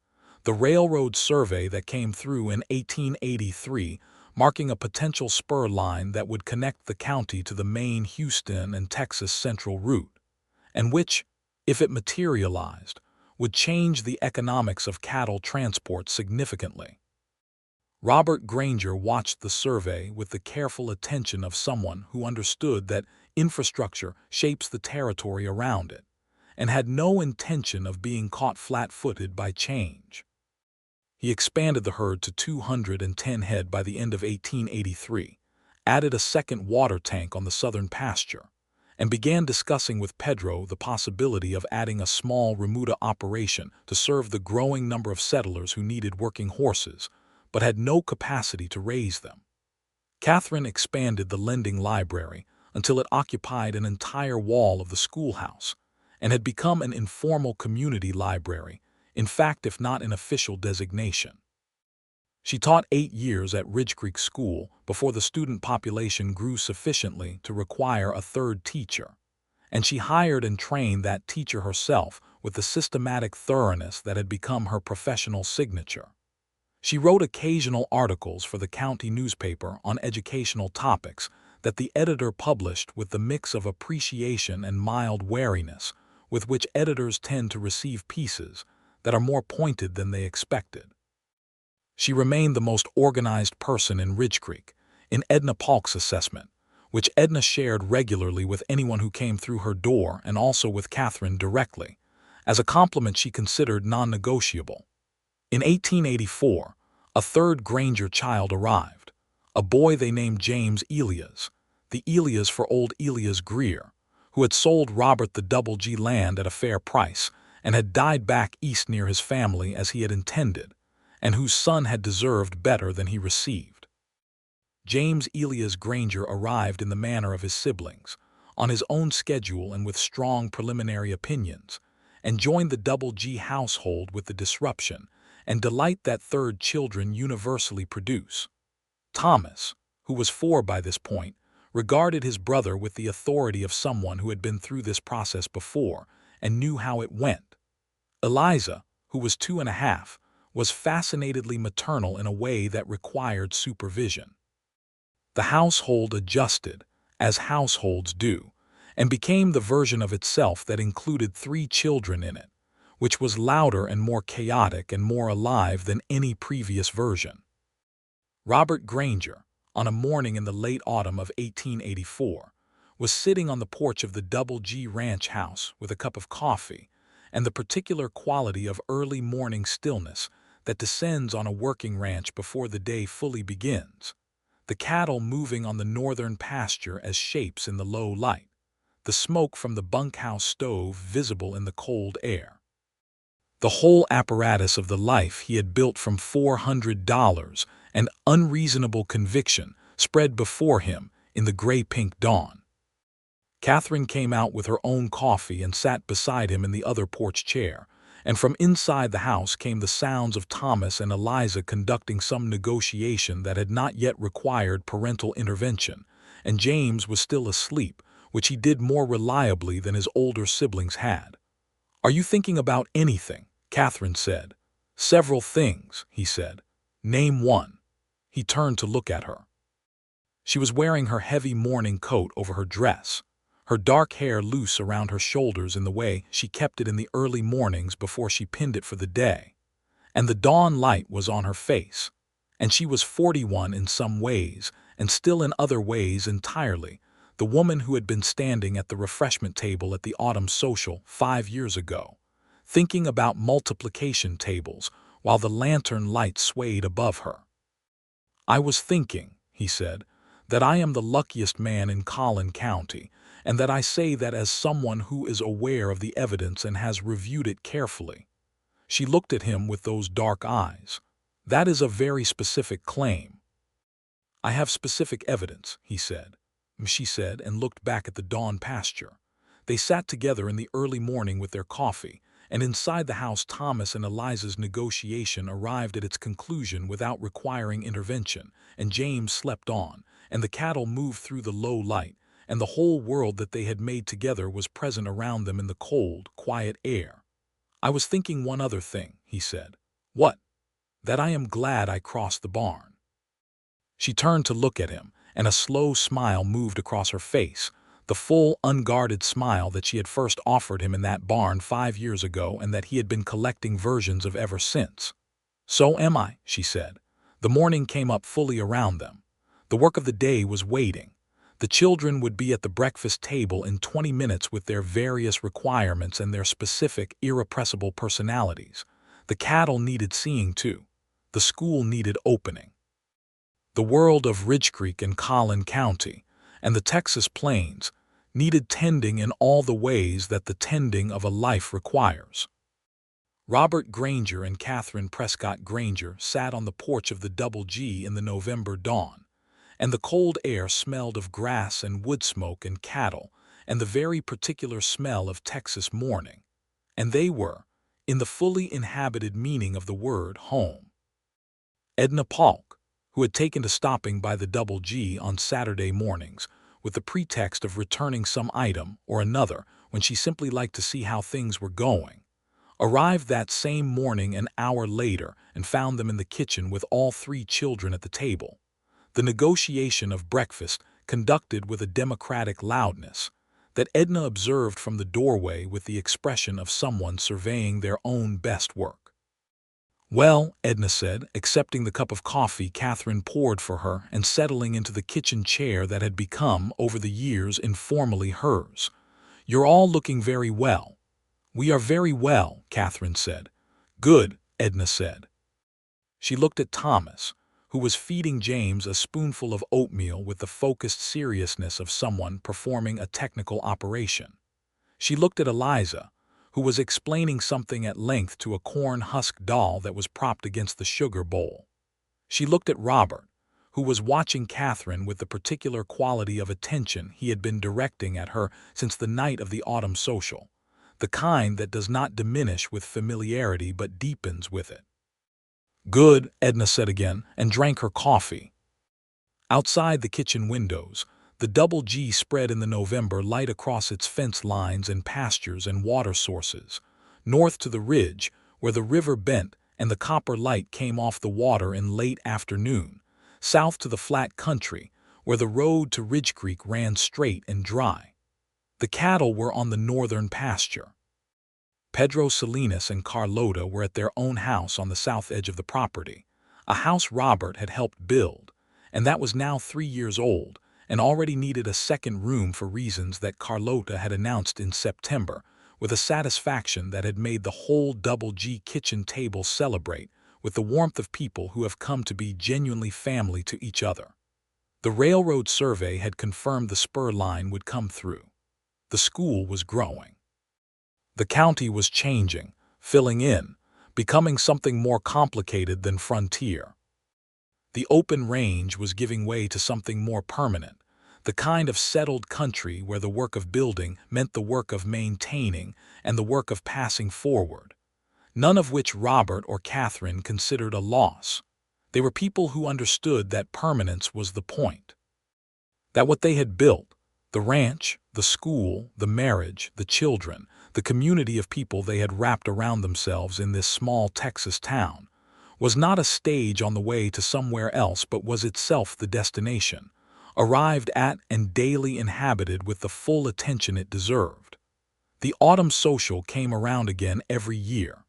The railroad survey that came through in 1883, marking a potential spur line that would connect the county to the main Houston and Texas Central route, and which, if it materialized, would change the economics of cattle transport significantly. Robert Granger watched the survey with the careful attention of someone who understood that infrastructure shapes the territory around it, and had no intention of being caught flat-footed by change. He expanded the herd to 210 head by the end of 1883, added a second water tank on the southern pasture, and began discussing with Pedro the possibility of adding a small remuda operation to serve the growing number of settlers who needed working horses, but had no capacity to raise them. Catherine expanded the lending library until it occupied an entire wall of the schoolhouse, and had become an informal community library, in fact if not an official designation. She taught 8 years at Ridgecreek School before the student population grew sufficiently to require a third teacher, and she hired and trained that teacher herself with the systematic thoroughness that had become her professional signature. She wrote occasional articles for the county newspaper on educational topics that the editor published with the mix of appreciation and mild wariness with which editors tend to receive pieces that are more pointed than they expected. She remained the most organized person in Ridgecreek, in Edna Polk's assessment, which Edna shared regularly with anyone who came through her door and also with Catherine directly, as a compliment she considered non-negotiable. In 1884, a third Granger child arrived, a boy they named James Elias, the Elias for old Elias Greer, who had sold Robert the Double G land at a fair price and had died back east near his family as he had intended, and whose son had deserved better than he received. James Elias Granger arrived in the manner of his siblings, on his own schedule and with strong preliminary opinions, and joined the Double G household with the disruption and delight that third children universally produce. Thomas, who was 4 by this point, regarded his brother with the authority of someone who had been through this process before and knew how it went. Eliza, who was 2.5, was fascinatedly maternal in a way that required supervision. The household adjusted, as households do, and became the version of itself that included 3 children in it, which was louder and more chaotic and more alive than any previous version. Robert Granger, on a morning in the late autumn of 1884, was sitting on the porch of the Double G Ranch house with a cup of coffee and the particular quality of early morning stillness that descends on a working ranch before the day fully begins, the cattle moving on the northern pasture as shapes in the low light, the smoke from the bunkhouse stove visible in the cold air. The whole apparatus of the life he had built from $400 and unreasonable conviction spread before him in the gray-pink dawn. Catherine came out with her own coffee and sat beside him in the other porch chair, and from inside the house came the sounds of Thomas and Eliza conducting some negotiation that had not yet required parental intervention, and James was still asleep, which he did more reliably than his older siblings had. "Are you thinking about anything?" Catherine said. "Several things," he said. "Name one." He turned to look at her. She was wearing her heavy morning coat over her dress, her dark hair loose around her shoulders in the way she kept it in the early mornings before she pinned it for the day, and the dawn light was on her face, and she was 41 in some ways, and still in other ways entirely, the woman who had been standing at the refreshment table at the autumn social 5 years ago, thinking about multiplication tables while the lantern light swayed above her. "I was thinking," he said, "that I am the luckiest man in Collin County, and that I say that as someone who is aware of the evidence and has reviewed it carefully." She looked at him with those dark eyes. "That is a very specific claim." "I have specific evidence," he said. She said, and looked back at the dawn pasture. They sat together in the early morning with their coffee, and inside the house Thomas and Eliza's negotiation arrived at its conclusion without requiring intervention, and James slept on, and the cattle moved through the low light, and the whole world that they had made together was present around them in the cold, quiet air. "I was thinking one other thing," he said. "What?" "That I am glad I crossed the barn." She turned to look at him, and a slow smile moved across her face, the full, unguarded smile that she had first offered him in that barn 5 years ago and that he had been collecting versions of ever since. "So am I," she said. The morning came up fully around them. The work of the day was waiting. The children would be at the breakfast table in 20 minutes with their various requirements and their specific, irrepressible personalities. The cattle needed seeing too. The school needed opening. The world of Ridgecreek and Collin County, and the Texas Plains, needed tending in all the ways that the tending of a life requires. Robert Granger and Catherine Prescott Granger sat on the porch of the Double G in the November dawn, and the cold air smelled of grass and wood smoke and cattle and the very particular smell of Texas morning, and they were, in the fully inhabited meaning of the word, home. Edna Polk, who had taken to stopping by the Double G on Saturday mornings with the pretext of returning some item or another when she simply liked to see how things were going, arrived that same morning an hour later and found them in the kitchen with all 3 children at the table. The negotiation of breakfast conducted with a democratic loudness that Edna observed from the doorway with the expression of someone surveying their own best work. "Well," Edna said, accepting the cup of coffee Catherine poured for her and settling into the kitchen chair that had become, over the years, informally hers. "You're all looking very well." "We are very well," Catherine said. "Good," Edna said. She looked at Thomas, who was feeding James a spoonful of oatmeal with the focused seriousness of someone performing a technical operation. She looked at Eliza, who was explaining something at length to a corn-husk doll that was propped against the sugar bowl. She looked at Robert, who was watching Catherine with the particular quality of attention he had been directing at her since the night of the autumn social, the kind that does not diminish with familiarity but deepens with it. "Good," Edna said again, and drank her coffee. Outside the kitchen windows, the Double G spread in the November light across its fence lines and pastures and water sources, north to the ridge where the river bent and the copper light came off the water in late afternoon, south to the flat country where the road to Ridgecreek ran straight and dry. The cattle were on the northern pasture. Pedro Salinas and Carlota were at their own house on the south edge of the property, a house Robert had helped build, and that was now 3 years old and already needed a second room for reasons that Carlota had announced in September, with a satisfaction that had made the whole Double G kitchen table celebrate with the warmth of people who have come to be genuinely family to each other. The railroad survey had confirmed the spur line would come through. The school was growing. The county was changing, filling in, becoming something more complicated than frontier. The open range was giving way to something more permanent, the kind of settled country where the work of building meant the work of maintaining and the work of passing forward, none of which Robert or Catherine considered a loss. They were people who understood that permanence was the point. That what they had built, the ranch, the school, the marriage, the children, the community of people they had wrapped around themselves in this small Texas town, was not a stage on the way to somewhere else but was itself the destination, arrived at and daily inhabited with the full attention it deserved. The autumn social came around again every year.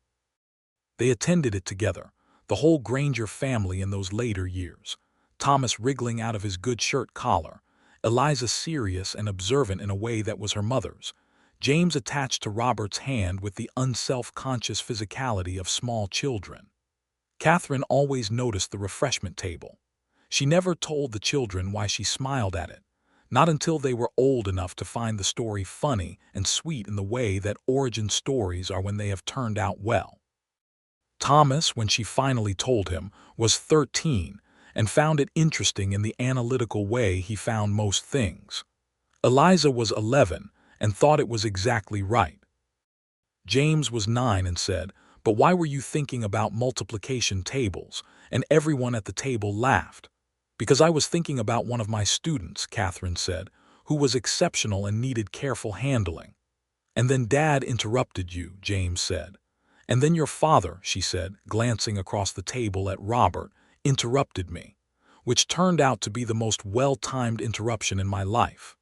They attended it together, the whole Granger family in those later years, Thomas wriggling out of his good shirt collar, Eliza serious and observant in a way that was her mother's, James attached to Robert's hand with the unself-conscious physicality of small children. Catherine always noticed the refreshment table. She never told the children why she smiled at it, not until they were old enough to find the story funny and sweet in the way that origin stories are when they have turned out well. Thomas, when she finally told him, was 13 and found it interesting in the analytical way he found most things. Eliza was 11 and thought it was exactly right. James was 9 and said, "But why were you thinking about multiplication tables?" And everyone at the table laughed. "Because I was thinking about one of my students," Catherine said, "who was exceptional and needed careful handling." "And then Dad interrupted you," James said. "And then your father," she said, glancing across the table at Robert, "interrupted me," which turned out to be the most well-timed interruption in my life.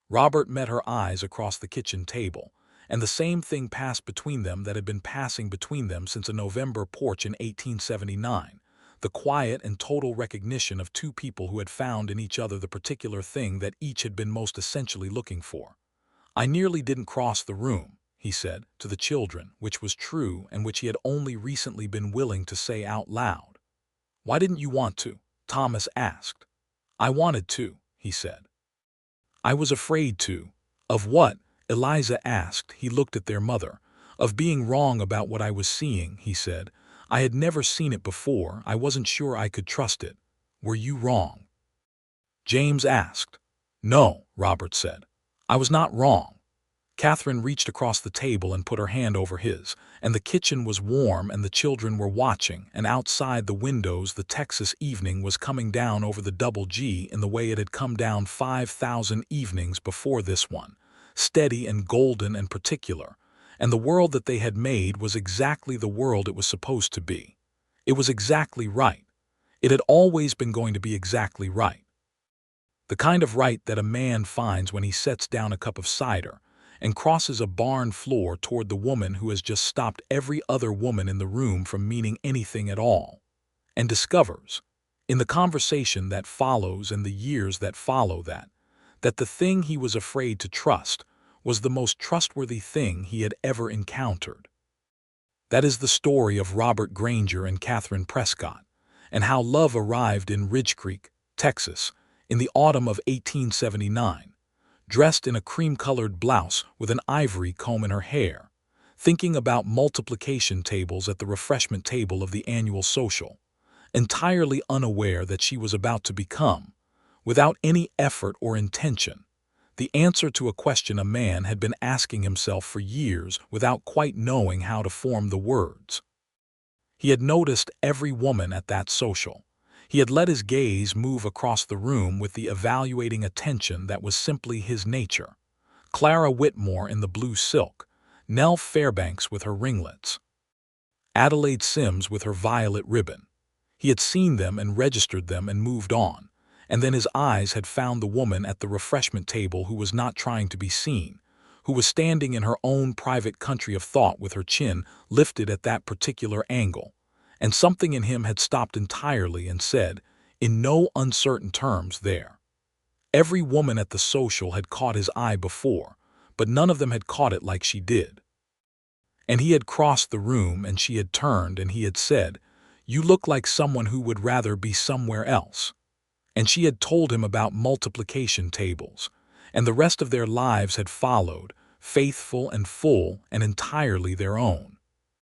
Robert met her eyes across the kitchen table, and the same thing passed between them that had been passing between them since a November porch in 1879, the quiet and total recognition of two people who had found in each other the particular thing that each had been most essentially looking for. "I nearly didn't cross the room," he said, to the children, which was true and which he had only recently been willing to say out loud. "Why didn't you want to?" Thomas asked. "I wanted to," he said. "I was afraid to." "Of what?" Eliza asked. He looked at their mother. "Of being wrong about what I was seeing," he said. "I had never seen it before. I wasn't sure I could trust it." "Were you wrong?" James asked. "No," Robert said. "I was not wrong." Catherine reached across the table and put her hand over his, and the kitchen was warm and the children were watching, and outside the windows the Texas evening was coming down over the double G in the way it had come down 5,000 evenings before this one, steady and golden and particular, and the world that they had made was exactly the world it was supposed to be. It was exactly right. It had always been going to be exactly right. The kind of right that a man finds when he sets down a cup of cider and crosses a barn floor toward the woman who has just stopped every other woman in the room from meaning anything at all, and discovers, in the conversation that follows and the years that follow that the thing he was afraid to trust was the most trustworthy thing he had ever encountered. That is the story of Robert Granger and Catherine Prescott, and how love arrived in Ridgecreek, Texas, in the autumn of 1879, dressed in a cream-colored blouse with an ivory comb in her hair, thinking about multiplication tables at the refreshment table of the annual social, entirely unaware that she was about to become, without any effort or intention, the answer to a question a man had been asking himself for years without quite knowing how to form the words. He had noticed every woman at that social. He had let his gaze move across the room with the evaluating attention that was simply his nature. Clara Whitmore in the blue silk, Nell Fairbanks with her ringlets, Adelaide Sims with her violet ribbon. He had seen them and registered them and moved on, and then his eyes had found the woman at the refreshment table who was not trying to be seen, who was standing in her own private country of thought with her chin lifted at that particular angle, and something in him had stopped entirely and said, in no uncertain terms, there. Every woman at the social had caught his eye before, but none of them had caught it like she did. And he had crossed the room and she had turned and he had said, "You look like someone who would rather be somewhere else." And she had told him about multiplication tables, and the rest of their lives had followed, faithful and full and entirely their own.